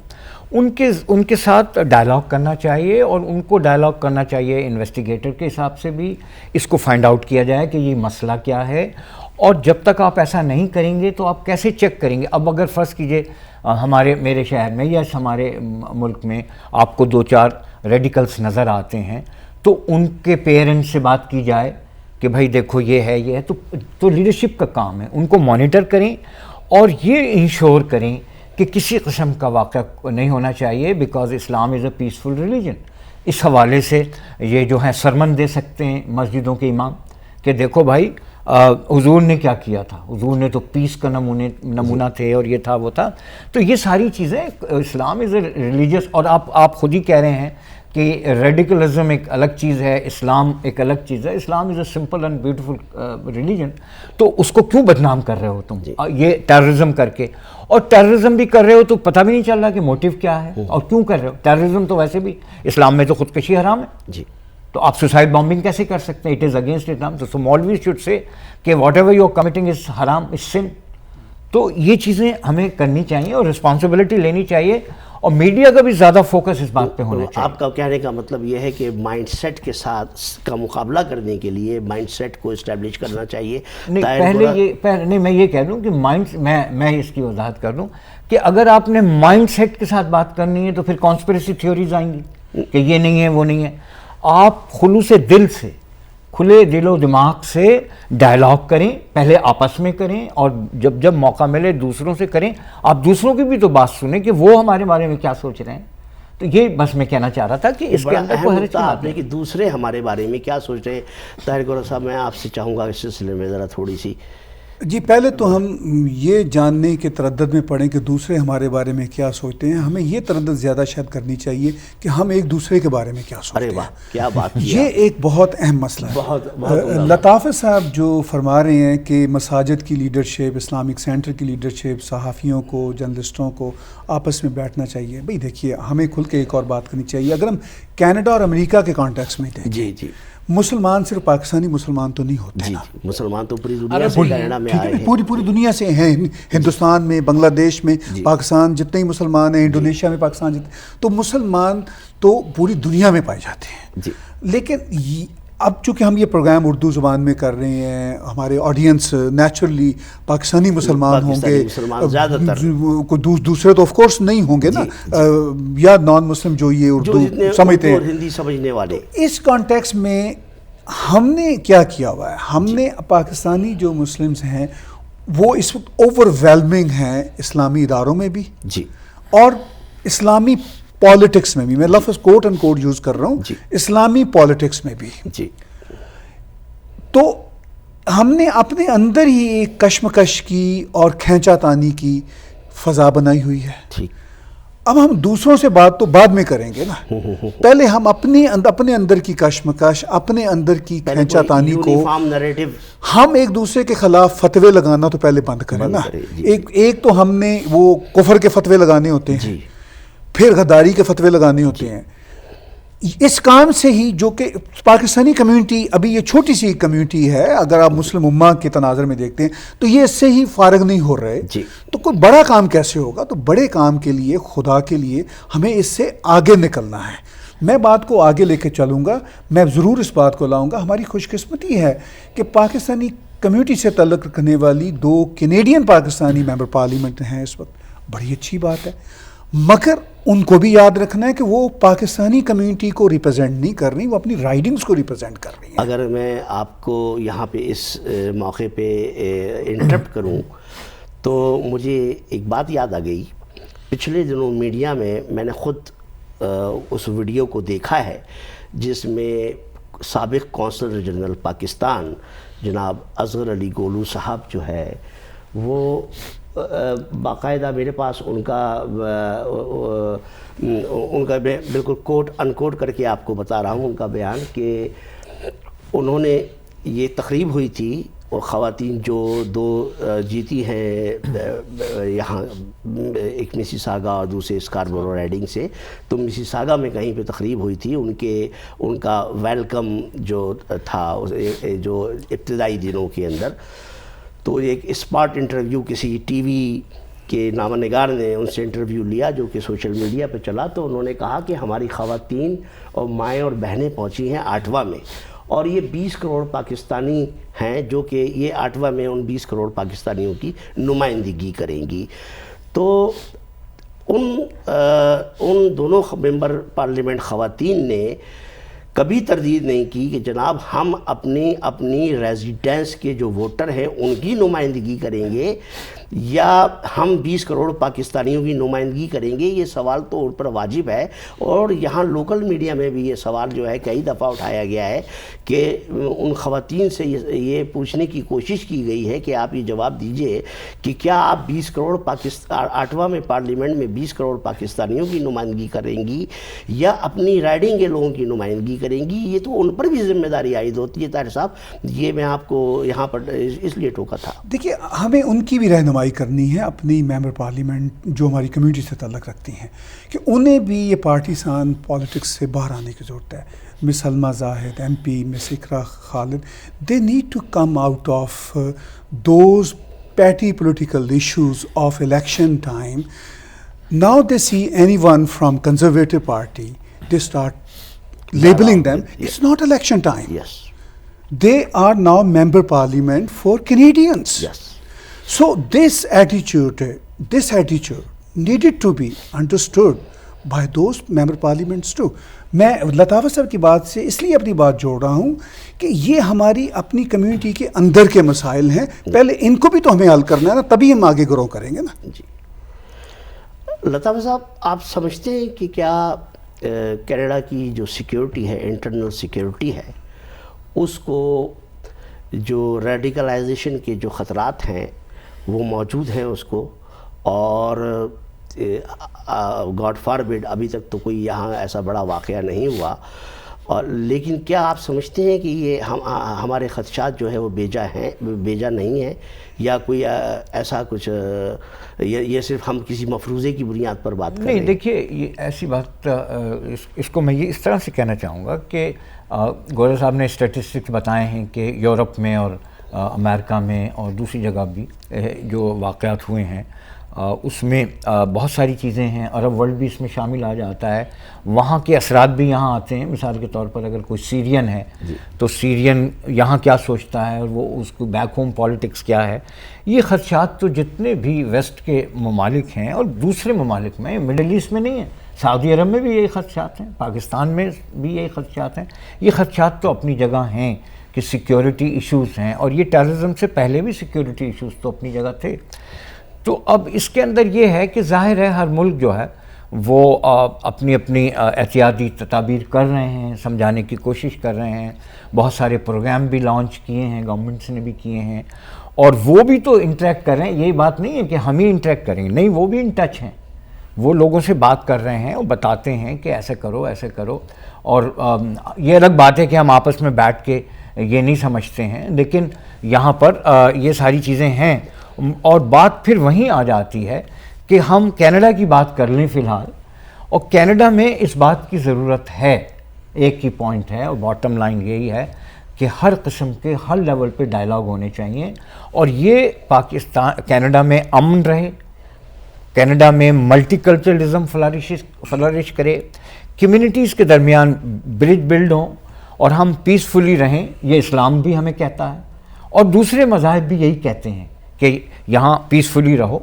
ان کے ساتھ ڈائلاگ کرنا چاہیے, اور ان کو ڈائلاگ کرنا چاہیے انویسٹیگیٹر کے حساب سے بھی, اس کو فائنڈ آؤٹ کیا جائے کہ یہ مسئلہ کیا ہے. اور جب تک آپ ایسا نہیں کریں گے تو آپ کیسے چیک کریں گے؟ اب اگر فرض کیجئے میرے شہر میں یا ہمارے ملک میں آپ کو 2-4 ریڈیکلس نظر آتے ہیں تو ان کے پیرنٹس سے بات کی جائے کہ بھائی دیکھو یہ ہے, تو لیڈرشپ کا کام ہے, ان کو مانیٹر کریں اور یہ انشور کریں کہ کسی قسم کا واقعہ نہیں ہونا چاہیے, because Islam is a peaceful religion. اس حوالے سے یہ جو ہے سرمن دے سکتے ہیں مسجدوں کے امام کہ دیکھو بھائی حضور نے کیا کیا تھا, حضور نے تو پیس کا نمونہ تھے اور یہ تھا وہ تھا. تو یہ ساری چیزیں, اسلام از اے ریلیجس, اور آپ خود ہی کہہ رہے ہیں کہ ریڈیکلزم ایک الگ چیز ہے, اسلام ایک الگ چیز ہے. Islam is a simple and beautiful religion. تو اس کو کیوں بدنام کر رہے ہو تم یہ ٹیررزم کر کے؟ اور ٹیررزم بھی کر رہے ہو تو پتہ بھی نہیں چل رہا کہ موٹیو کیا ہے اور کیوں کر رہے ہو. ٹیررزم تو ویسے بھی اسلام میں تو خودکشی حرام ہے, جی, تو آپ سوسائڈ بامبنگ کیسے کر سکتے ہیں؟ It is against Islam. تو مولوی شوڈ سے کہ whatever you are committing is حرام, از سن. تو یہ چیزیں ہمیں کرنی چاہیے اور رسپانسبلٹی لینی چاہیے, اور میڈیا کا بھی زیادہ فوکس اس بات پہ ہونا چاہیے. آپ کا کہنے کا مطلب یہ ہے کہ مائنڈ سیٹ کے ساتھ کا مقابلہ کرنے کے لیے مائنڈ سیٹ کو اسٹیبلش کرنا چاہیے. نہیں, میں یہ کہہ دوں کہ میں اس کی وضاحت کر دوں کہ اگر آپ نے مائنڈ سیٹ کے ساتھ بات کرنی ہے تو پھر کانسپریسی تھیوریز آئیں گی کہ یہ نہیں ہے وہ نہیں ہے. آپ خلوص دل سے, کھلے دل و دماغ سے ڈائلاگ کریں, پہلے آپس میں کریں, اور جب موقع ملے دوسروں سے کریں. آپ دوسروں کی بھی تو بات سنیں کہ وہ ہمارے بارے میں کیا سوچ رہے ہیں. تو یہ بس میں کہنا چاہ رہا تھا کہ اس کے اندر کوئی حرج آپ نے کہ دوسرے ہمارے بارے میں کیا سوچ رہے ہیں. طاہر گوہر صاحب, میں آپ سے چاہوں گا اس سلسلے میں ذرا تھوڑی سی. جی, پہلے تو ہم یہ جاننے کے تردد میں پڑیں کہ دوسرے ہمارے بارے میں کیا سوچتے ہیں. ہمیں یہ تردد زیادہ شاید کرنی چاہیے کہ ہم ایک دوسرے کے بارے میں کیا سوچتے ہیں. ارے واہ, کیا بات. یہ ایک بہت اہم مسئلہ ہے. لطافت صاحب جو فرما رہے ہیں کہ مساجد کی لیڈرشپ, اسلامک سینٹر کی لیڈرشپ, صحافیوں کو, جرنلسٹوں کو آپس میں بیٹھنا چاہیے. بھئی دیکھیے, ہمیں کھل کے ایک اور بات کرنی چاہیے. اگر ہم کینیڈا اور امریکہ کے کانٹیکس میں دیکھیں, جی جی, مسلمان صرف پاکستانی مسلمان تو نہیں ہوتے نا, مسلمان تو پوری دنیا سے کینیڈا میں آئے ہیں, پوری دنیا سے ہیں. ہندوستان میں, بنگلہ دیش میں پاکستان جتنے ہی مسلمان ہیں, انڈونیشیا میں پاکستان جتنے, تو مسلمان تو پوری دنیا میں پائے جاتے ہیں. لیکن اب چونکہ ہم یہ پروگرام اردو زبان میں کر رہے ہیں, ہمارے آڈینس نیچرلی پاکستانی مسلمان ہوں گے, کوئی دوسرے تو آف کورس نہیں ہوں گے نا, یا نان مسلم جو یہ اردو سمجھتے ہیں, ہندی سمجھنے والے. اس کانٹیکس میں ہم نے کیا کیا ہوا ہے, ہم نے پاکستانی جو مسلمز ہیں وہ اس وقت اوور ویلمنگ ہیں اسلامی اداروں میں بھی, جی, اور اسلامی پالیٹکس میں بھی. میں لفظ کوٹ اینڈ کوٹ یوز کر رہا ہوں, اسلامی پالیٹکس میں بھی. جی, تو ہم نے اپنے اندر ہی ایک کشمکش کی اور کھینچا تانی کی فضا بنائی ہوئی ہے. ٹھیک, اب ہم دوسروں سے بات تو بعد میں کریں گے نا, پہلے ہم اپنے اندر کی کشمکش, اپنے اندر کی کھینچا تانی کو, ہم ایک دوسرے کے خلاف فتوے لگانا تو پہلے بند کریں نا. ایک تو ہم نے وہ کفر کے فتوے لگانے ہوتے ہیں, پھر غداری کے فتوے لگانے ہوتے ہیں. اس کام سے ہی, جو کہ پاکستانی کمیونٹی ابھی یہ چھوٹی سی کمیونٹی ہے, اگر آپ مسلم امہ کے تناظر میں دیکھتے ہیں تو یہ اس سے ہی فارغ نہیں ہو رہے. تو کوئی بڑا کام کیسے ہوگا؟ تو بڑے کام کے لیے, خدا کے لیے ہمیں اس سے آگے نکلنا ہے. میں بات کو آگے لے کے چلوں گا, میں ضرور اس بات کو لاؤں گا. ہماری خوش قسمتی ہے کہ پاکستانی کمیونٹی سے تعلق رکھنے والی 2 کینیڈین پاکستانی ممبر پارلیمنٹ ہیں اس وقت. بڑی اچھی بات ہے, مگر ان کو بھی یاد رکھنا ہے کہ وہ پاکستانی کمیونٹی کو ریپرزینٹ نہیں کر رہی, وہ اپنی رائڈنگز کو ریپرزینٹ کر رہی ہیں. اگر میں آپ کو یہاں پہ اس موقع پہ انٹرپٹ کروں تو مجھے ایک بات یاد آ گئی. پچھلے دنوں میڈیا میں نے خود اس ویڈیو کو دیکھا ہے جس میں سابق قونصل جنرل پاکستان جناب اصغر علی گولو صاحب جو ہے وہ باقاعدہ میرے پاس ان کا بالکل کوٹ ان کوٹ کر کے آپ کو بتا رہا ہوں ان کا بیان, کہ انہوں نے, یہ تقریب ہوئی تھی خواتین جو 2 جیتی ہیں یہاں، ایک مسیساگا اور دوسرے اسکاربورو رائڈنگ سے، تو مسیساگا میں کہیں پہ تقریب ہوئی تھی، ان کا ویلکم جو تھا جو ابتدائی دنوں کے اندر، تو ایک اسپاٹ انٹرویو کسی ٹی وی کے نامہ نگار نے ان سے انٹرویو لیا جو کہ سوشل میڈیا پہ چلا، تو انہوں نے کہا کہ ہماری خواتین اور مائیں اور بہنیں پہنچی ہیں 8واں میں، اور یہ 20 کروڑ پاکستانی ہیں جو کہ یہ 8واں میں ان 20 کروڑ پاکستانیوں کی نمائندگی کریں گی۔ تو ان دونوں ممبر پارلیمنٹ خواتین نے کبھی تردید نہیں کی کہ جناب ہم اپنی ریزیڈنس کے جو ووٹر ہیں ان کی نمائندگی کریں گے یا ہم 20 کروڑ پاکستانیوں کی نمائندگی کریں گے۔ یہ سوال تو ان پر واجب ہے، اور یہاں لوکل میڈیا میں بھی یہ سوال جو ہے کئی دفعہ اٹھایا گیا ہے کہ ان خواتین سے یہ پوچھنے کی کوشش کی گئی ہے کہ آپ یہ جواب دیجئے کہ کیا آپ 20 کروڑ 8واں میں پارلیمنٹ میں 20 کروڑ پاکستانیوں کی نمائندگی کریں گی یا اپنی رائڈنگ کے لوگوں کی نمائندگی کریں گی؟ یہ تو ان پر بھی ذمہ داری عائد ہوتی ہے۔ طاہر صاحب، یہ میں آپ کو یہاں پر اس لیے ٹوکا تھا۔ دیکھیے، ہمیں ان کی بھی رہنمائی کرنی ہے اپنی ممبر پارلیمنٹ جو ہماری کمیونٹی سے تعلق رکھتی ہیں، کہ انہیں بھی یہ پارٹیسان پالیٹکس سے باہر آنے کی ضرورت ہے۔ Miss Salma Zahid M P, miss Iqra Khalid, they need to come out of those petty political issues of election time. Now they see anyone from Conservative Party, they start labeling them. It's not election time. Yes. They are now member parliament for Canadians. Yes. So this attitude needed to be understood by those member parliaments too. میں لطافت صاحب کی بات سے اس لیے اپنی بات جوڑ رہا ہوں کہ یہ ہماری اپنی کمیونٹی کے اندر کے مسائل ہیں، پہلے ان کو بھی تو ہمیں حل کرنا ہے نا، تبھی ہم آگے گرو کریں گے نا۔ جی لطافت صاحب، آپ سمجھتے ہیں کہ کیا کینیڈا کی جو سیکیورٹی ہے، انٹرنل سیکیورٹی ہے، اس کو جو ریڈیکلائزیشن کے جو خطرات ہیں وہ موجود ہیں اس کو، اور گاڈ فاربڈ ابھی تک تو کوئی یہاں ایسا بڑا واقعہ نہیں ہوا، اور لیکن کیا آپ سمجھتے ہیں کہ یہ ہمارے خدشات جو ہے وہ بیجا نہیں ہیں، یا کوئی ایسا کچھ، یہ صرف ہم کسی مفروضے کی بنیاد پر بات کر رہے ہیں؟ نہیں، دیکھیے، یہ ایسی بات، اس کو میں یہ اس طرح سے کہنا چاہوں گا کہ گورا صاحب نے اسٹیٹسٹکس بتائے ہیں کہ یورپ میں اور امریکہ میں اور دوسری جگہ بھی جو واقعات ہوئے ہیں اس میں بہت ساری چیزیں ہیں، عرب ورلڈ بھی اس میں شامل آ جاتا ہے، وہاں کے اثرات بھی یہاں آتے ہیں۔ مثال کے طور پر اگر کوئی سیرین ہے تو سیرین یہاں کیا سوچتا ہے اور وہ اس کو بیک ہوم پالیٹکس کیا ہے۔ یہ خدشات تو جتنے بھی ویسٹ کے ممالک ہیں اور دوسرے ممالک میں، مڈل ایسٹ میں نہیں ہیں، سعودی عرب میں بھی یہی خدشات ہیں، پاکستان میں بھی یہی خدشات ہیں۔ یہ خدشات تو اپنی جگہ ہیں کہ سیکیورٹی ایشوز ہیں، اور یہ ٹیررزم سے پہلے بھی سیکیورٹی ایشوز تو اپنی جگہ تھے۔ تو اب اس کے اندر یہ ہے کہ ظاہر ہے ہر ملک جو ہے وہ اپنی احتیاطی تدابیر کر رہے ہیں، سمجھانے کی کوشش کر رہے ہیں، بہت سارے پروگرام بھی لانچ کیے ہیں، گورنمنٹس نے بھی کیے ہیں، اور وہ بھی تو انٹریکٹ کر رہے ہیں۔ یہی بات نہیں ہے کہ ہم ہی انٹریکٹ کریں گے، نہیں، وہ بھی ان ٹچ ہیں، وہ لوگوں سے بات کر رہے ہیں، وہ بتاتے ہیں کہ ایسے کرو ایسے کرو۔ اور یہ الگ بات ہے کہ ہم آپس میں بیٹھ کے یہ نہیں سمجھتے ہیں، لیکن یہاں پر یہ ساری چیزیں ہیں۔ اور بات پھر وہیں آ جاتی ہے کہ ہم کینیڈا کی بات کر لیں فی الحال، اور کینیڈا میں اس بات کی ضرورت ہے، ایک ہی پوائنٹ ہے اور باٹم لائن یہی ہے کہ ہر قسم کے ہر لیول پہ ڈائلاگ ہونے چاہیے، اور یہ کینیڈا میں امن رہے، کینیڈا میں ملٹی کلچرلزم فلرش کرے، کمیونٹیز کے درمیان برج بلڈ ہوں، اور ہم پیسفلی رہیں۔ یہ اسلام بھی ہمیں کہتا ہے، اور دوسرے مذاہب بھی یہی کہتے ہیں کہ یہاں پیسفلی رہو،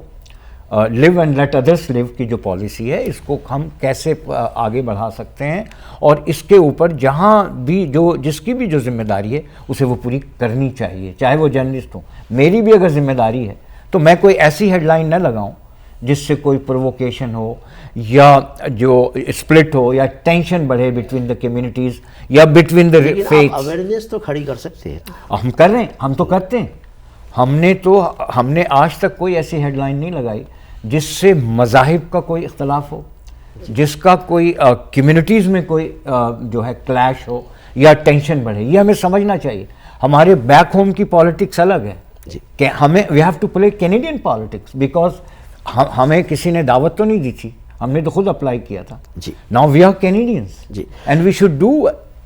لیو اینڈ لیٹ ادرس لیو کی جو پالیسی ہے، اس کو ہم کیسے آگے بڑھا سکتے ہیں، اور اس کے اوپر جہاں بھی جس کی بھی جو ذمہ داری ہے اسے وہ پوری کرنی چاہیے، چاہے وہ جرنلسٹ ہوں۔ میری بھی اگر ذمہ داری ہے تو میں کوئی ایسی ہیڈ لائن نہ لگاؤں جس سے کوئی پرووکیشن ہو، یا جو اسپلٹ ہو، یا ٹینشن بڑھے بٹوین دا کمیونٹیز یا بٹوین دا فیتھس۔ اویئرنیس تو کھڑی کر سکتے ہیں، ہم کر رہے ہیں، ہم تو کرتے ہیں۔ ہم نے آج تک کوئی ایسی ہیڈ لائن نہیں لگائی جس سے مذاہب کا کوئی اختلاف ہو، جس کا کوئی کمیونٹیز میں کوئی جو ہے کلیش ہو یا ٹینشن بڑھے۔ یہ ہمیں سمجھنا چاہیے۔ ہمارے بیک ہوم کی پالیٹکس الگ ہے جی کہ ہمیں we have to play Canadian politics because ہمیں کسی نے دعوت تو نہیں دی تھی, ہم نے تو خود اپلائی کیا تھا. جی ناؤ وی آر کینیڈینس جی and we should do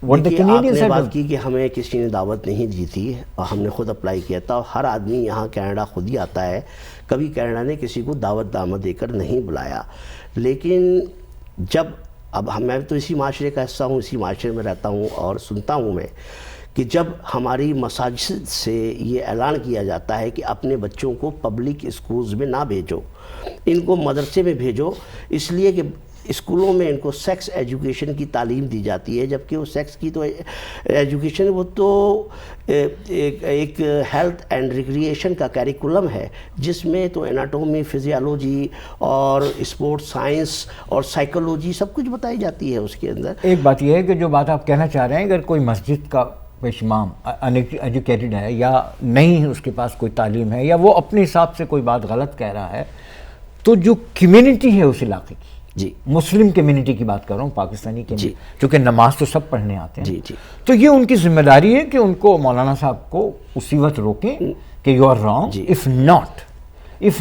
what the دیکھیے، آپ کینیڈینس نے ہیو بات کی کہ ہمیں کسی نے دعوت نہیں دی تھی اور ہم نے خود اپلائی کیا تھا, اور ہر آدمی یہاں کینیڈا خود ہی آتا ہے, کبھی کینیڈا نے کسی کو دعوت دامت دے کر نہیں بلایا. لیکن جب اب میں تو اسی معاشرے کا حصہ ہوں, اسی معاشرے میں رہتا ہوں اور سنتا ہوں میں کہ جب ہماری مساجد سے یہ اعلان کیا جاتا ہے کہ اپنے بچوں کو پبلک اسکولز میں نہ بھیجو, ان کو مدرسے میں بھیجو, اس لیے کہ اسکولوں میں ان کو سیکس ایجوکیشن کی تعلیم دی جاتی ہے, جبکہ وہ سیکس کی تو ایجوکیشن وہ تو ایک ہیلتھ اینڈ ریکریشن کا کیریکولم ہے, جس میں تو اناٹومی, فزیالوجی اور اسپورٹ سائنس اور سائیکولوجی سب کچھ بتائی جاتی ہے اس کے اندر. ایک بات یہ ہے کہ جو بات آپ کہنا چاہ رہے ہیں, اگر کوئی مسجد کا امام ان ایجوکیٹڈ ہے یا نہیں اس کے پاس کوئی تعلیم ہے یا وہ اپنے حساب سے کوئی بات غلط کہہ رہا ہے, تو جو کمیونٹی ہے اس علاقے کی, جی مسلم کمیونٹی کی بات کر رہا ہوں, پاکستانی کمیونٹی, چونکہ نماز تو سب پڑھنے آتے ہیں, جی جی تو یہ ان کی ذمہ داری ہے کہ ان کو مولانا صاحب کو اسی وقت روکیں کہ you are wrong. If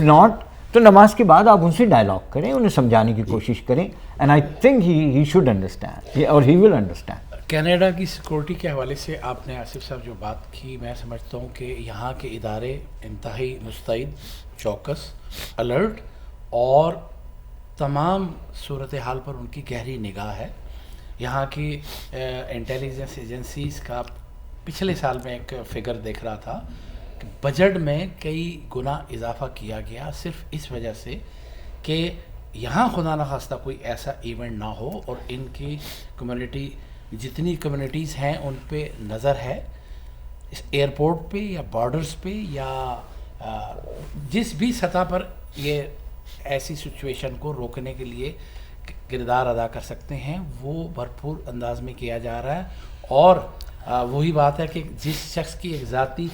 not تو نماز کے بعد آپ ان سے ڈائلاگ کریں, انہیں سمجھانے کی کوشش کریں, and I think he should understand اور ہی ول انڈرسٹینڈ. کینیڈا کی سیکورٹی کے حوالے سے آپ نے آصف صاحب جو بات کی, میں سمجھتا ہوں کہ یہاں کے ادارے انتہائی مستعد, چوکس, الرٹ اور تمام صورتحال پر ان کی گہری نگاہ ہے. یہاں کی انٹیلیجنس ایجنسیز کا پچھلے سال میں ایک فگر دیکھ رہا تھا کہ بجٹ میں کئی گنا اضافہ کیا گیا صرف اس وجہ سے کہ یہاں خدا نخواستہ کوئی ایسا ایونٹ نہ ہو, اور ان کی کمیونٹی جتنی کمیونٹیز ہیں ان پہ نظر ہے, اس ایئرپورٹ پہ یا بارڈرز پہ یا جس بھی سطح پر یہ ایسی سچویشن کو روکنے کے لیے کردار ادا کر سکتے ہیں وہ بھرپور انداز میں کیا جا رہا ہے. اور وہی بات ہے کہ جس شخص کی ایک ذاتی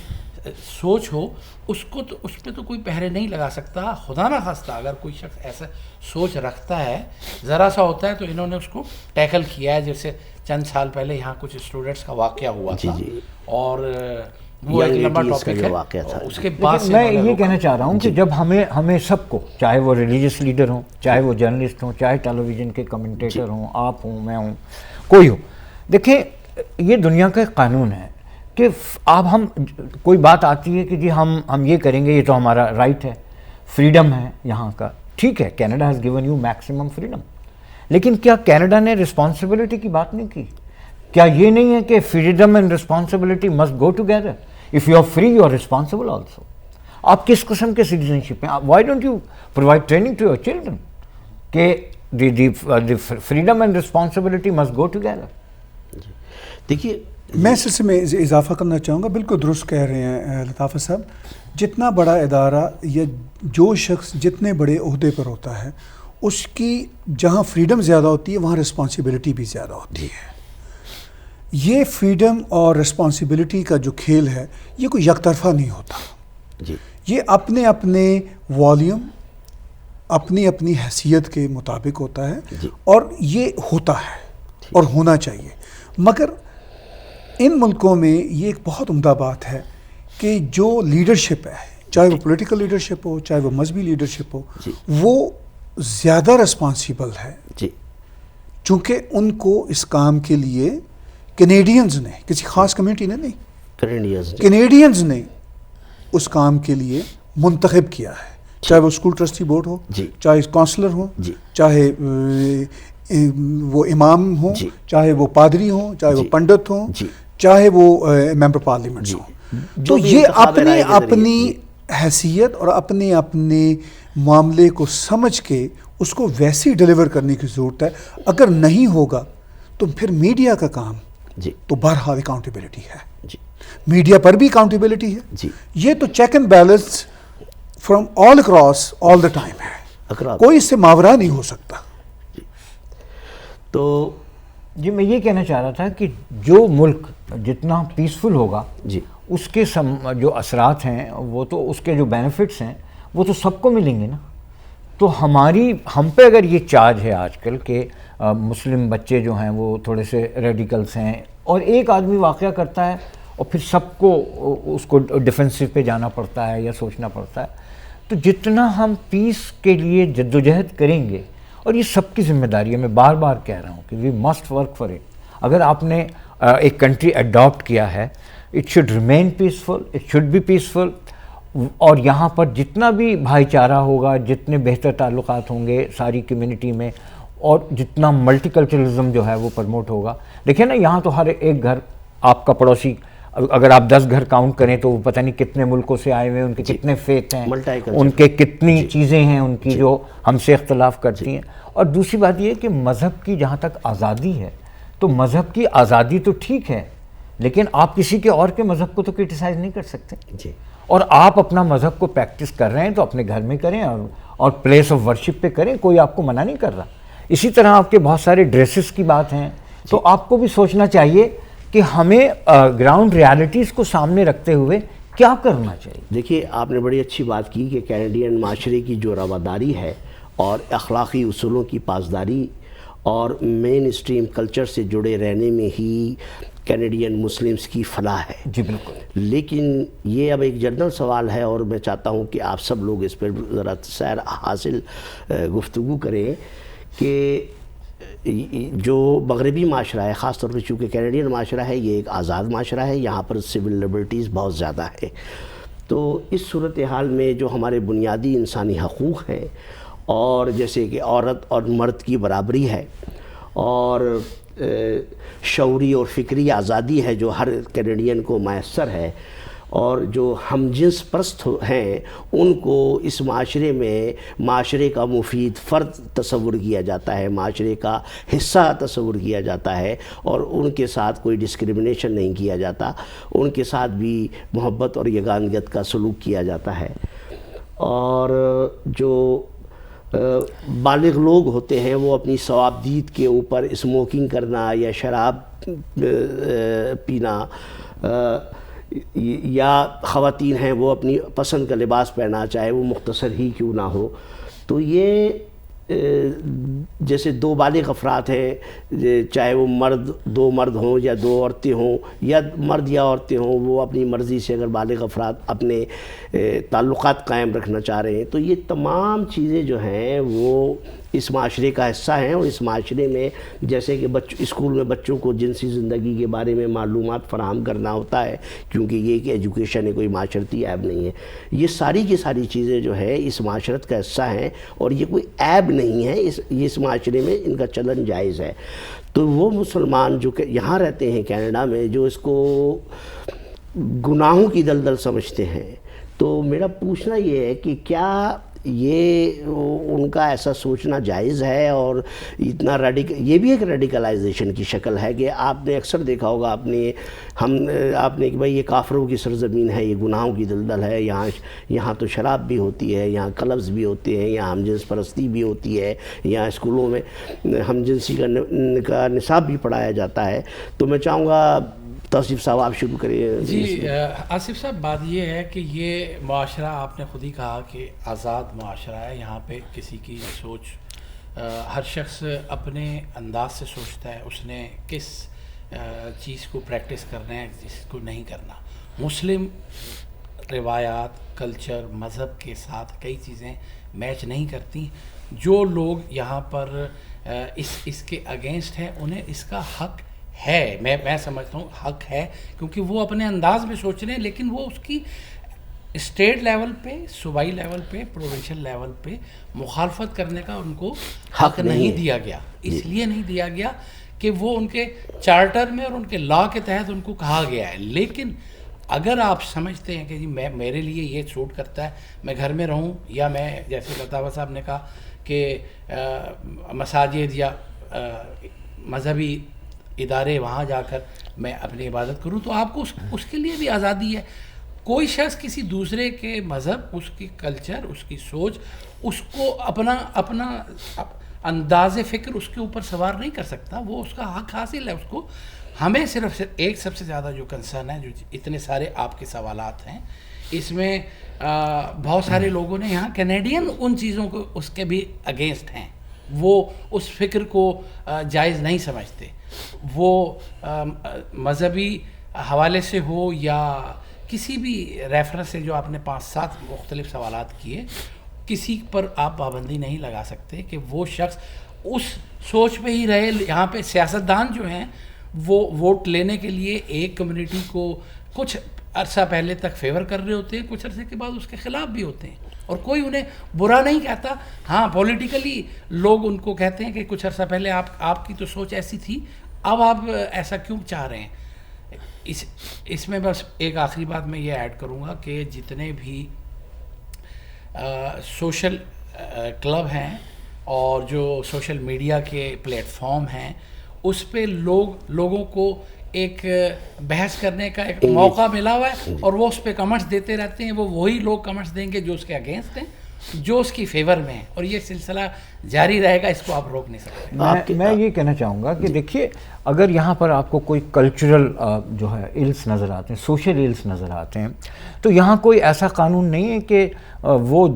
سوچ ہو اس کو تو اس پہ تو کوئی پہرے نہیں لگا سکتا. خدا نہ خواستہ اگر کوئی شخص ایسا سوچ رکھتا ہے, ذرا سا ہوتا ہے تو انہوں نے اس کو ٹیکل کیا ہے. جیسے چند سال پہلے یہاں کچھ اسٹوڈنٹس کا واقعہ ہوا تھا, اور وہ ایک لمبا ٹاپک ہے. اس کے بعد میں یہ کہنا چاہ رہا ہوں کہ جب ہمیں سب کو, چاہے وہ ریلیجیس لیڈر ہوں, چاہے وہ جرنلسٹ ہوں, چاہے ٹیلی ویژن کے کمنٹیٹر ہوں, آپ ہوں, میں ہوں, کوئی ہو, دیکھیں یہ دنیا کا ایک قانون ہے کہ اب ہم کوئی بات آتی ہے کہ جی ہم یہ کریں گے, یہ تو ہمارا رائٹ ہے, فریڈم ہے یہاں کا, ٹھیک ہے, Canada has given you maximum freedom, لیکن کیا کینیڈا نے رسپانسبلٹی کی بات نہیں کی؟ کیا یہ نہیں ہے کہ freedom and responsibility must go together? If you are free you are responsible also. آپ کس قسم کے سٹیزن شپ ہیں؟ Why don't you provide training to your children کہ the freedom and responsibility must go together? دیکھیے میں اس میں اضافہ کرنا چاہوں گا, بالکل درست کہہ رہے ہیں لطافت صاحب. جتنا بڑا ادارہ یا جو شخص جتنے بڑے عہدے پر ہوتا ہے, اس کی جہاں فریڈم زیادہ ہوتی ہے وہاں رسپانسبلٹی بھی زیادہ ہوتی ہے. یہ فریڈم اور رسپانسبلٹی کا جو کھیل ہے یہ کوئی یک طرفہ نہیں ہوتا. جی یہ اپنے اپنے والیوم, اپنی اپنی حیثیت کے مطابق ہوتا ہے, اور یہ ہوتا ہے اور ہونا چاہیے. مگر ان ملکوں میں یہ ایک بہت عمدہ بات ہے کہ جو لیڈرشپ ہے, چاہے وہ پولیٹیکل لیڈرشپ ہو, چاہے وہ مذہبی لیڈرشپ ہو, وہ زیادہ رسپانسیبل ہے, چونکہ ان کو اس کام کے لیے کینیڈینز نے, کسی خاص کمیونٹی نے نہیں, کینیڈینز نے اس کام کے لیے منتخب کیا ہے. چاہے وہ اسکول ٹرسٹی بورڈ ہو, چاہے کونسلر ہو, چاہے وہ امام ہوں, چاہے وہ پادری ہوں, چاہے وہ پنڈت ہوں, چاہے وہ ممبر پارلیمنٹ ہوں. تو یہ اپنی اپنی حیثیت اور اپنے اپنے معاملے کو سمجھ کے اس کو ویسے ڈیلیور کرنے کی ضرورت ہے. اگر نہیں ہوگا تو پھر میڈیا کا کام تو بہرحال اکاؤنٹیبلٹی ہے, میڈیا پر بھی اکاؤنٹیبلٹی ہے. یہ تو check and balance from all across all the time ہے, کوئی اس سے ماورا نہیں ہو سکتا. تو جی میں یہ کہنا چاہ رہا تھا کہ جو ملک جتنا پیسفل ہوگا اس کے جو اثرات ہیں وہ تو, اس کے جو بینیفٹس ہیں وہ تو سب کو ملیں گے نا. تو ہم پہ اگر یہ چارج ہے آج کل کہ مسلم بچے جو ہیں وہ تھوڑے سے ریڈیکلس ہیں, اور ایک آدمی واقعہ کرتا ہے اور پھر سب کو اس کو ڈیفینسو پہ جانا پڑتا ہے یا سوچنا پڑتا ہے. تو جتنا ہم پیس کے لیے جدوجہد کریں گے, اور یہ سب کی ذمہ داری ہے, میں بار بار کہہ رہا ہوں کہ we must work for it. اگر آپ نے ایک کنٹری اڈاپٹ کیا ہے, it should remain peaceful, it should be peaceful, اور یہاں پر جتنا بھی بھائی چارہ ہوگا, جتنے بہتر تعلقات ہوں گے ساری کمیونٹی میں, اور جتنا ملٹی کلچرلزم جو ہے وہ پروموٹ ہوگا. دیکھیں نا, یہاں تو ہر ایک گھر آپ کا پڑوسی, اگر آپ 10 گھر کاؤنٹ کریں تو وہ پتہ نہیں کتنے ملکوں سے آئے ہوئے, ان کے کتنے فیتھ ہیں, ان کے کتنی چیزیں ہیں ان کی جو ہم سے اختلاف کرتی ہیں. اور دوسری بات یہ کہ مذہب کی جہاں تک آزادی ہے, تو مذہب کی آزادی تو ٹھیک ہے, لیکن آپ کسی کے اور کے مذہب کو تو کرٹیسائز نہیں کر سکتے. اور آپ اپنا مذہب کو پریکٹس کر رہے ہیں تو اپنے گھر میں کریں, اور پلیس آف ورشپ پہ کریں, کوئی آپ کو منع نہیں کر رہا. اسی طرح آپ کے بہت سارے ڈریسز کی بات ہیں, تو آپ کو بھی سوچنا چاہیے کہ ہمیں گراؤنڈ ریالٹیز کو سامنے رکھتے ہوئے کیا کرنا چاہیے. دیکھیے, آپ نے بڑی اچھی بات کی کہ کینیڈین معاشرے کی جو رواداری ہے اور اخلاقی اصولوں کی پاسداری اور مین اسٹریم کلچر سے جڑے رہنے میں ہی کینیڈین مسلمز کی فلاح ہے. جی بالکل. لیکن یہ اب ایک جنرل سوال ہے, اور میں چاہتا ہوں کہ آپ سب لوگ اس پر ذرا سیر حاصل گفتگو کریں کہ جو مغربی معاشرہ ہے, خاص طور پہ چونکہ کینیڈین معاشرہ ہے, یہ ایک آزاد معاشرہ ہے, یہاں پر سول لبرٹیز بہت زیادہ ہے. تو اس صورتحال میں جو ہمارے بنیادی انسانی حقوق ہیں, اور جیسے کہ عورت اور مرد کی برابری ہے, اور شعوری اور فکری آزادی ہے جو ہر کینیڈین کو میسر ہے, اور جو ہم جنس پرست ہیں ان کو اس معاشرے میں معاشرے کا مفید فرد تصور کیا جاتا ہے, معاشرے کا حصہ تصور کیا جاتا ہے, اور ان کے ساتھ کوئی ڈسکرمنیشن نہیں کیا جاتا, ان کے ساتھ بھی محبت اور یگانگیت کا سلوک کیا جاتا ہے. اور جو بالغ لوگ ہوتے ہیں وہ اپنی ثوابدید کے اوپر اسموکنگ کرنا یا شراب پینا, یا خواتین ہیں وہ اپنی پسند کا لباس پہنا چاہے وہ مختصر ہی کیوں نہ ہو, تو یہ جیسے 2 بالغ افراد ہیں, چاہے وہ دو مرد ہوں یا 2 عورتیں ہوں, یا مرد یا عورتیں ہوں, وہ اپنی مرضی سے اگر بالغ افراد اپنے تعلقات قائم رکھنا چاہ رہے ہیں, تو یہ تمام چیزیں جو ہیں وہ اس معاشرے کا حصہ ہیں. اور اس معاشرے میں جیسے کہ اسکول میں بچوں کو جنسی زندگی کے بارے میں معلومات فراہم کرنا ہوتا ہے, کیونکہ یہ کہ ایجوکیشن ہے, کوئی معاشرتی عیب نہیں ہے. یہ ساری کی ساری چیزیں جو ہے اس معاشرت کا حصہ ہیں, اور یہ کوئی عیب نہیں ہے, اس معاشرے میں ان کا چلن جائز ہے. تو وہ مسلمان جو کہ یہاں رہتے ہیں کینیڈا میں, جو اس کو گناہوں کی دلدل سمجھتے ہیں, تو میرا پوچھنا یہ ہے کہ کیا یہ ان کا ایسا سوچنا جائز ہے؟ اور اتنا یہ بھی ایک ریڈیکلائزیشن کی شکل ہے کہ آپ نے اکثر دیکھا ہوگا آپ نے کہ بھائی یہ کافروں کی سرزمین ہے, یہ گناہوں کی دلدل ہے, یہاں تو شراب بھی ہوتی ہے, یہاں کلبز بھی ہوتے ہیں, یہاں ہم جنس پرستی بھی ہوتی ہے, یہاں اسکولوں میں ہم جنسی کا نصاب بھی پڑھایا جاتا ہے. تو میں چاہوں گا توصیف صاحب آپ شروع کریے. جی آصف صاحب, بات یہ ہے کہ یہ معاشرہ آپ نے خود ہی کہا کہ آزاد معاشرہ ہے, یہاں پہ کسی کی سوچ ہر شخص اپنے انداز سے سوچتا ہے اس نے کس چیز کو پریکٹس کرنا ہے, جس کو نہیں کرنا. مسلم روایات, کلچر, مذہب کے ساتھ کئی چیزیں میچ نہیں کرتی. جو لوگ یہاں پر اس کے اگینسٹ ہیں انہیں اس کا حق ہے, میں سمجھتا ہوں حق ہے, کیونکہ وہ اپنے انداز میں سوچ رہے ہیں, لیکن وہ اس کی اسٹیٹ لیول پہ, صوبائی لیول پہ, پروونشل لیول پہ مخالفت کرنے کا ان کو حق نہیں دیا گیا. اس لیے نہیں دیا گیا کہ وہ ان کے چارٹر میں اور ان کے لا کے تحت ان کو کہا گیا ہے. لیکن اگر آپ سمجھتے ہیں کہ جی میرے لیے یہ سوٹ کرتا ہے, میں گھر میں رہوں, یا میں جیسے لطافت صاحب نے کہا کہ مساجد یا مذہبی ادارے وہاں جا کر میں اپنی عبادت کروں, تو آپ کو اس کے لیے بھی آزادی ہے. کوئی شخص کسی دوسرے کے مذہب, اس کی کلچر, اس کی سوچ, اس کو اپنا انداز فکر اس کے اوپر سوار نہیں کر سکتا. وہ اس کا حق حاصل ہے اس کو. ہمیں صرف ایک سب سے زیادہ جو کنسرن ہے, جو اتنے سارے آپ کے سوالات ہیں, اس میں بہت سارے لوگوں نے یہاں کینیڈین ان چیزوں کو اس کے بھی اگینسٹ ہیں. وہ اس فکر کو جائز نہیں سمجھتے. وہ مذہبی حوالے سے ہو یا کسی بھی ریفرنس سے جو آپ نے 5-7 مختلف سوالات کیے، کسی پر آپ پابندی نہیں لگا سکتے کہ وہ شخص اس سوچ پہ ہی رہے. یہاں پہ سیاستدان جو ہیں وہ ووٹ لینے کے لیے ایک کمیونٹی کو کچھ عرصہ پہلے تک فیور کر رہے ہوتے ہیں، کچھ عرصے کے بعد اس کے خلاف بھی ہوتے ہیں، اور کوئی انہیں برا نہیں کہتا. ہاں پولیٹیکلی لوگ ان کو کہتے ہیں کہ کچھ عرصہ پہلے آپ کی تو سوچ ایسی تھی، اب آپ ایسا کیوں چاہ رہے ہیں. اس میں بس ایک آخری بات میں یہ ایڈ کروں گا کہ جتنے بھی سوشل کلب ہیں اور جو سوشل میڈیا کے پلیٹ فارم ہیں، اس پہ لوگوں کو ایک بحث کرنے کا ایک موقع ملا ہوا ہے، اور وہ اس پہ کمنٹس دیتے رہتے ہیں. وہی لوگ کمنٹس دیں گے جو اس کے اگینسٹ ہیں، جو اس کی فیور میں ہیں، اور یہ سلسلہ جاری رہے گا، اس کو آپ روک نہیں سکتے. میں یہ کہنا چاہوں گا کہ دیکھیے، اگر یہاں پر آپ کو کوئی کلچرل جو ہے ایلس نظر آتے ہیں، سوشل ایلس نظر آتے ہیں، تو یہاں کوئی ایسا قانون نہیں ہے کہ وہ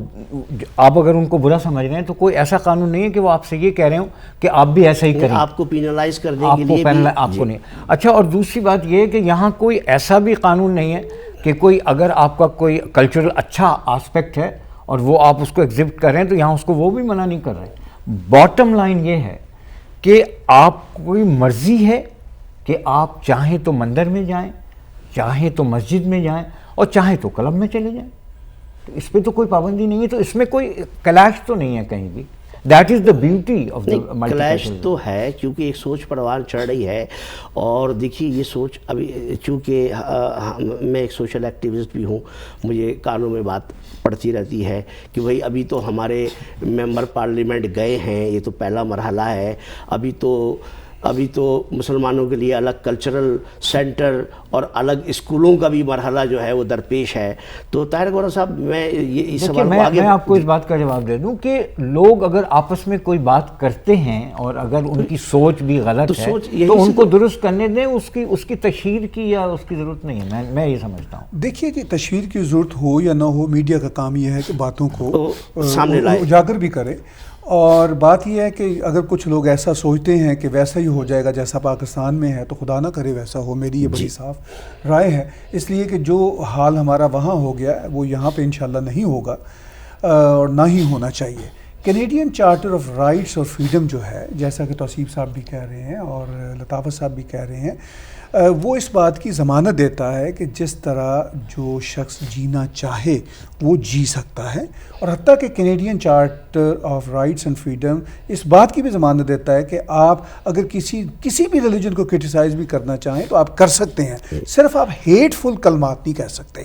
آپ اگر ان کو برا سمجھ رہے ہیں تو کوئی ایسا قانون نہیں ہے کہ وہ آپ سے یہ کہہ رہے ہوں کہ آپ بھی ایسا ہی کریں، آپ کو پینلائز کرنے کے لیے آپ کو نہیں. اچھا، اور دوسری بات یہ ہے کہ یہاں کوئی ایسا بھی قانون نہیں ہے کہ کوئی اگر آپ کا کوئی کلچرل اچھا آسپیکٹ ہے اور وہ آپ اس کو ایگزبٹ کر رہے ہیں تو یہاں اس کو وہ بھی منع نہیں کر رہے. باٹم لائن یہ ہے کہ آپ کوئی مرضی ہے کہ آپ چاہیں تو مندر میں جائیں، چاہیں تو مسجد میں جائیں، اور چاہیں تو کلب میں چلے جائیں. تو اس پہ تو کوئی پابندی نہیں ہے، تو اس میں کوئی کلیش تو نہیں ہے کہیں بھی. That is the beauty of the clash تو ہے، کیونکہ ایک سوچ پروان چڑھ رہی ہے. اور دیکھیے یہ سوچ ابھی، چونکہ میں ایک سوشل ایکٹیوسٹ بھی ہوں، مجھے کانوں میں بات پڑتی رہتی ہے کہ بھئی ابھی تو ہمارے ممبر پارلیمنٹ گئے ہیں، یہ تو پہلا مرحلہ ہے، ابھی تو مسلمانوں کے لیے الگ کلچرل سینٹر اور الگ اسکولوں کا بھی مرحلہ جو ہے وہ درپیش ہے. تو طاہر گورا صاحب، میں یہ سوال کو آگے میں آپ کو اس بات کا جواب دے دوں کہ لوگ اگر آپس میں کوئی بات کرتے ہیں اور اگر ان کی سوچ بھی غلط ہے تو ان کو درست کرنے دیں، اس کی تشہیر کی یا اس کی ضرورت نہیں ہے. میں یہ سمجھتا ہوں. دیکھیے کہ تشہیر کی ضرورت ہو یا نہ ہو، میڈیا کا کام یہ ہے کہ باتوں کو سامنے لائے، اجاگر بھی کرے. اور بات یہ ہے کہ اگر کچھ لوگ ایسا سوچتے ہیں کہ ویسا ہی ہو جائے گا جیسا پاکستان میں ہے، تو خدا نہ کرے ویسا ہو. میری یہ بڑی صاف رائے ہے، اس لیے کہ جو حال ہمارا وہاں ہو گیا وہ یہاں پہ انشاءاللہ نہیں ہوگا اور نہ ہی ہونا چاہیے. کینیڈین چارٹر آف رائٹس اور فریڈم جو ہے، جیسا کہ توصیف صاحب بھی کہہ رہے ہیں اور لطافت صاحب بھی کہہ رہے ہیں، وہ اس بات کی ضمانت دیتا ہے کہ جس طرح جو شخص جینا چاہے وہ جی سکتا ہے. اور حتیٰ کہ Canadian charter of rights and freedom اس بات کی بھی ضمانت دیتا ہے کہ آپ اگر کسی بھی ریلیجن کو کرٹیسائز بھی کرنا چاہیں تو آپ کر سکتے ہیں، صرف آپ ہیٹ فل کلمات نہیں کہہ سکتے.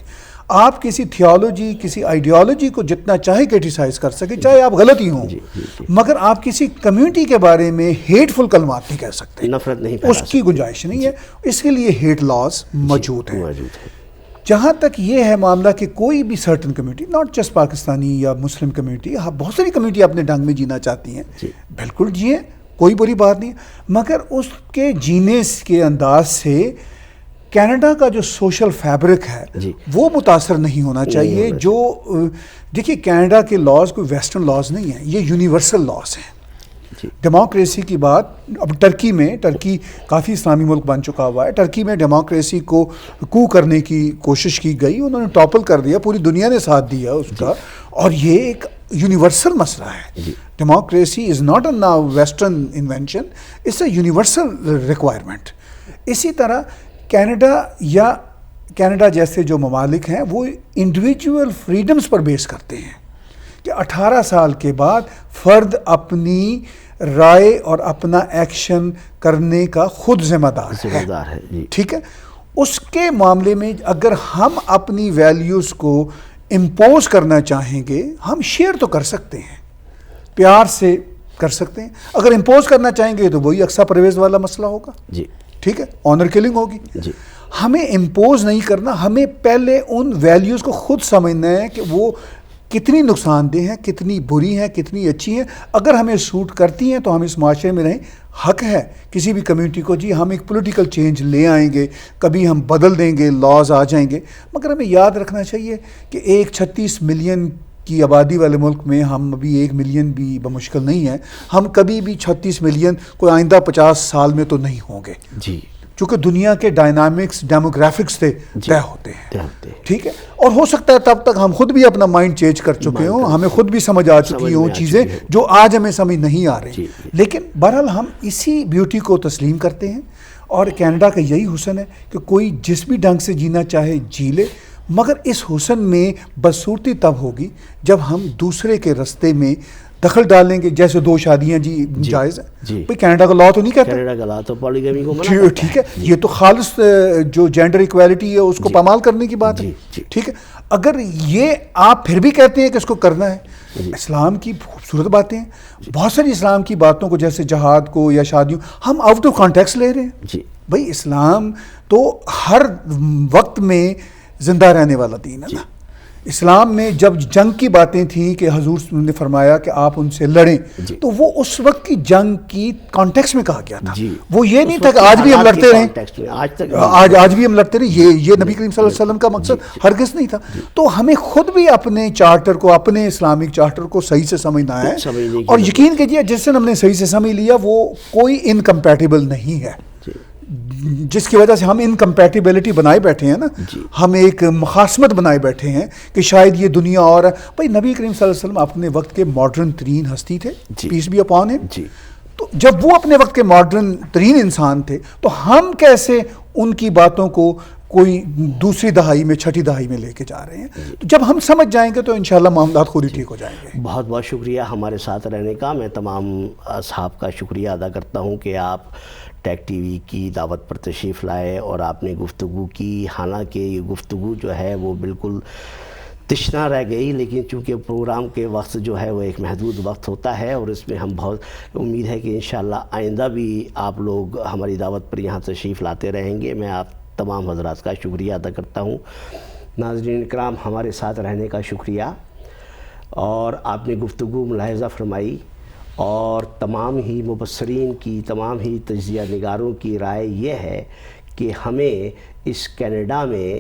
آپ کسی تھیولوجی، کسی آئیڈیالوجی کو جتنا چاہے کرٹیسائز کر سکیں، چاہے آپ غلط ہی ہوں، مگر آپ کسی کمیونٹی کے بارے میں ہیٹ فل کلمات نہیں کہہ سکتے، نفرت نہیں، اس کی گنجائش نہیں ہے. اس کے لیے ہیٹ لاز موجود ہیں. جہاں تک یہ ہے معاملہ کہ کوئی بھی certain community, not just Pakistani یا مسلم کمیونٹی، بہت ساری کمیونٹی اپنے ڈھنگ میں جینا چاہتی ہیں، بالکل جئیں، کوئی بری بات نہیں، مگر اس کے جینے کے انداز سے کینیڈا کا جو سوشل فیبرک ہے وہ متاثر نہیں ہونا چاہیے. جو دیکھیے کینیڈا کے لاز کوئی ویسٹرن لاز نہیں ہیں، یہ یونیورسل لاز ہیں. ڈیموکریسی کی بات اب ٹرکی کافی اسلامی ملک بن چکا ہوا ہے. ٹرکی میں ڈیموکریسی کو کرنے کی کوشش کی گئی، انہوں نے ٹاپل کر دیا، پوری دنیا نے ساتھ دیا اس کا. اور یہ ایک یونیورسل مسئلہ ہے. Democracy is not a western invention, it's a universal requirement. اسی طرح کینیڈا جیسے جو ممالک ہیں وہ انڈیویجول فریڈمز پر بیس کرتے ہیں کہ 18 سال کے بعد فرد اپنی رائے اور اپنا ایکشن کرنے کا خود ذمہ دار ہے. ٹھیک ہے، اس کے معاملے میں اگر ہم اپنی ویلیوز کو امپوز کرنا چاہیں گے، ہم شیئر تو کر سکتے ہیں، پیار سے کر سکتے ہیں. اگر امپوز کرنا چاہیں گے تو وہی اقصی پرویز والا مسئلہ ہوگا. ٹھیک ہے، آنر کلنگ ہوگی. ہمیں امپوز نہیں کرنا، ہمیں پہلے ان ویلیوز کو خود سمجھنا ہے کہ وہ کتنی نقصان دہ ہیں، کتنی بری ہیں، کتنی اچھی ہیں. اگر ہمیں سوٹ کرتی ہیں تو ہم اس معاشرے میں رہیں. حق ہے کسی بھی کمیونٹی کو، جی ہم ایک پولیٹیکل چینج لے آئیں گے، کبھی ہم بدل دیں گے، لاز آ جائیں گے، مگر ہمیں یاد رکھنا چاہیے کہ ایک 36 ملین کی آبادی والے ملک میں ہم ابھی 1 ملین بھی بمشکل نہیں ہیں، ہم کبھی بھی 36 ملین کوئی آئندہ 50 سال میں تو نہیں ہوں گے، جی، چونکہ دنیا کے ڈائنامکس ڈیموگرافکس طے ہوتے ہیں، ٹھیک ہے، اور ہو سکتا ہے تب تک ہم خود بھی اپنا مائنڈ چینج کر چکے ہوں، ہمیں خود بھی سمجھ آ چکی ہوں چیزیں جو آج ہمیں سمجھ نہیں آ رہی، لیکن بہرحال ہم اسی بیوٹی کو تسلیم کرتے ہیں، اور کینیڈا کا یہی حسن ہے کہ کوئی جس بھی ڈھنگ سے جینا چاہے جی لے، مگر اس حسن میں بدصورتی تب ہوگی جب ہم دوسرے کے رستے میں دخل ڈالیں گے، جیسے 2 شادیاں جائز ہیں، بھئی کینیڈا کا لا تو نہیں کہتا، کینیڈا کا لا تو پولیگمی کو منع کرتا ہے، ٹھیک ہے، یہ تو خالص جو جینڈر ایکویلٹی ہے اس کو پامال کرنے کی بات ہے، ٹھیک ہے، اگر یہ آپ پھر بھی کہتے ہیں کہ اس کو کرنا ہے، اسلام کی خوبصورت باتیں ہیں، بہت ساری اسلام کی باتوں کو جیسے جہاد کو یا شادیوں ہم آؤٹ آف کانٹیکسٹ لے رہے ہیں، بھئی اسلام تو ہر وقت میں زندہ رہنے والا دین ہے نا، اسلام میں جب جنگ کی باتیں تھیں کہ حضور نے فرمایا کہ آپ ان سے لڑیں، تو وہ اس وقت کی جنگ کی کانٹیکسٹ میں کہا گیا تھا، وہ یہ نہیں تھا کہ آج بھی ہم لڑتے رہیں، آج بھی ہم لڑتے رہیں، یہ نبی کریم صلی اللہ علیہ وسلم کا مقصد ہرگز نہیں تھا، تو ہمیں خود بھی اپنے چارٹر کو، اپنے اسلامک چارٹر کو صحیح سے سمجھنا ہے، اور یقین کیجیے جس دن ہم نے صحیح سے سمجھ لیا وہ کوئی انکمپیٹیبل نہیں ہے، جس کی وجہ سے ہم انکمپیٹیبلٹی بنائے بیٹھے ہیں نا، ہم ایک مخاصمت بنائے بیٹھے ہیں کہ شاید یہ دنیا اور بھائی نبی کریم صلی اللہ علیہ وسلم اپنے وقت کے ماڈرن ترین ہستی تھے، پیس بی اپان ہم، تو جب وہ اپنے وقت کے ماڈرن ترین انسان تھے تو ہم کیسے ان کی باتوں کو کوئی دوسری دہائی میں، چھٹی دہائی میں لے کے جا رہے ہیں؟ تو جب ہم سمجھ جائیں گے تو انشاءاللہ معاملات خود ہی ٹھیک ہو جائیں گے۔ بہت بہت شکریہ ہمارے ساتھ رہنے کا، میں تمام اصحاب کا شکریہ ادا کرتا ہوں کہ آپ ٹیک ٹی وی کی دعوت پر تشریف لائے اور آپ نے گفتگو کی، حالانکہ یہ گفتگو جو ہے وہ بالکل تشنا رہ گئی، لیکن چونکہ پروگرام کے وقت جو ہے وہ ایک محدود وقت ہوتا ہے، اور اس میں ہم بہت امید ہے کہ انشاءاللہ آئندہ بھی آپ لوگ ہماری دعوت پر یہاں تشریف لاتے رہیں گے۔ میں آپ تمام حضرات کا شکریہ ادا کرتا ہوں۔ ناظرین کرام، ہمارے ساتھ رہنے کا شکریہ، اور آپ نے گفتگو ملاحظہ فرمائی، اور تمام ہی مبصرین کی، تمام ہی تجزیہ نگاروں کی رائے یہ ہے کہ ہمیں اس کینیڈا میں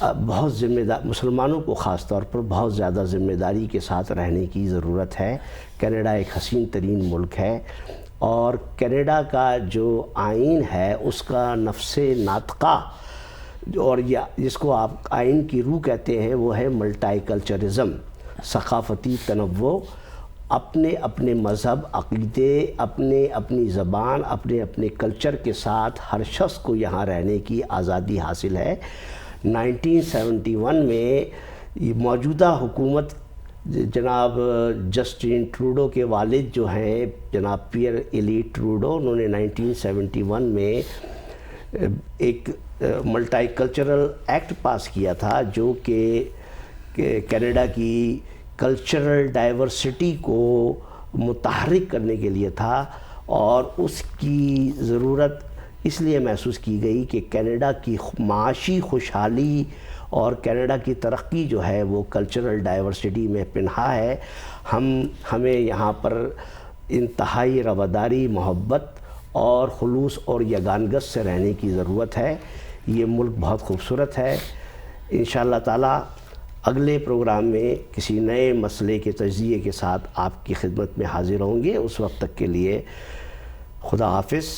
بہت ذمہ دار، مسلمانوں کو خاص طور پر بہت زیادہ ذمہ داری کے ساتھ رہنے کی ضرورت ہے۔ کینیڈا ایک حسین ترین ملک ہے، اور کینیڈا کا جو آئین ہے اس کا نفس ناطقہ، اور جس کو آپ آئین کی روح کہتے ہیں، وہ ہے ملٹائی کلچرزم، ثقافتی تنوع، اپنے اپنے مذہب، عقیدے، اپنی زبان، اپنے کلچر کے ساتھ ہر شخص کو یہاں رہنے کی آزادی حاصل ہے۔ 1971 میں موجودہ حکومت جناب جسٹن ٹروڈو کے والد جو ہیں جناب پیئر ایلیٹ ٹروڈو، انہوں نے 1971 میں ایک ملٹائی کلچرل ایکٹ پاس کیا تھا، جو کہ کینیڈا کی کلچرل ڈائیورسٹی کو متحرک کرنے کے لیے تھا، اور اس کی ضرورت اس لیے محسوس کی گئی کہ کینیڈا کی معاشی خوشحالی اور کینیڈا کی ترقی جو ہے وہ کلچرل ڈائیورسٹی میں پنہا ہے۔ ہمیں یہاں پر انتہائی رواداری، محبت اور خلوص اور یگانگت سے رہنے کی ضرورت ہے۔ یہ ملک بہت خوبصورت ہے۔ انشاءاللہ تعالی اگلے پروگرام میں کسی نئے مسئلے کے تجزیے کے ساتھ آپ کی خدمت میں حاضر ہوں گے۔ اس وقت تک کے لیے خدا حافظ۔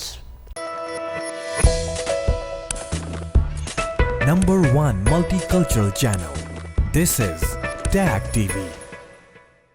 Number 1 multicultural channel. This is TAG TV.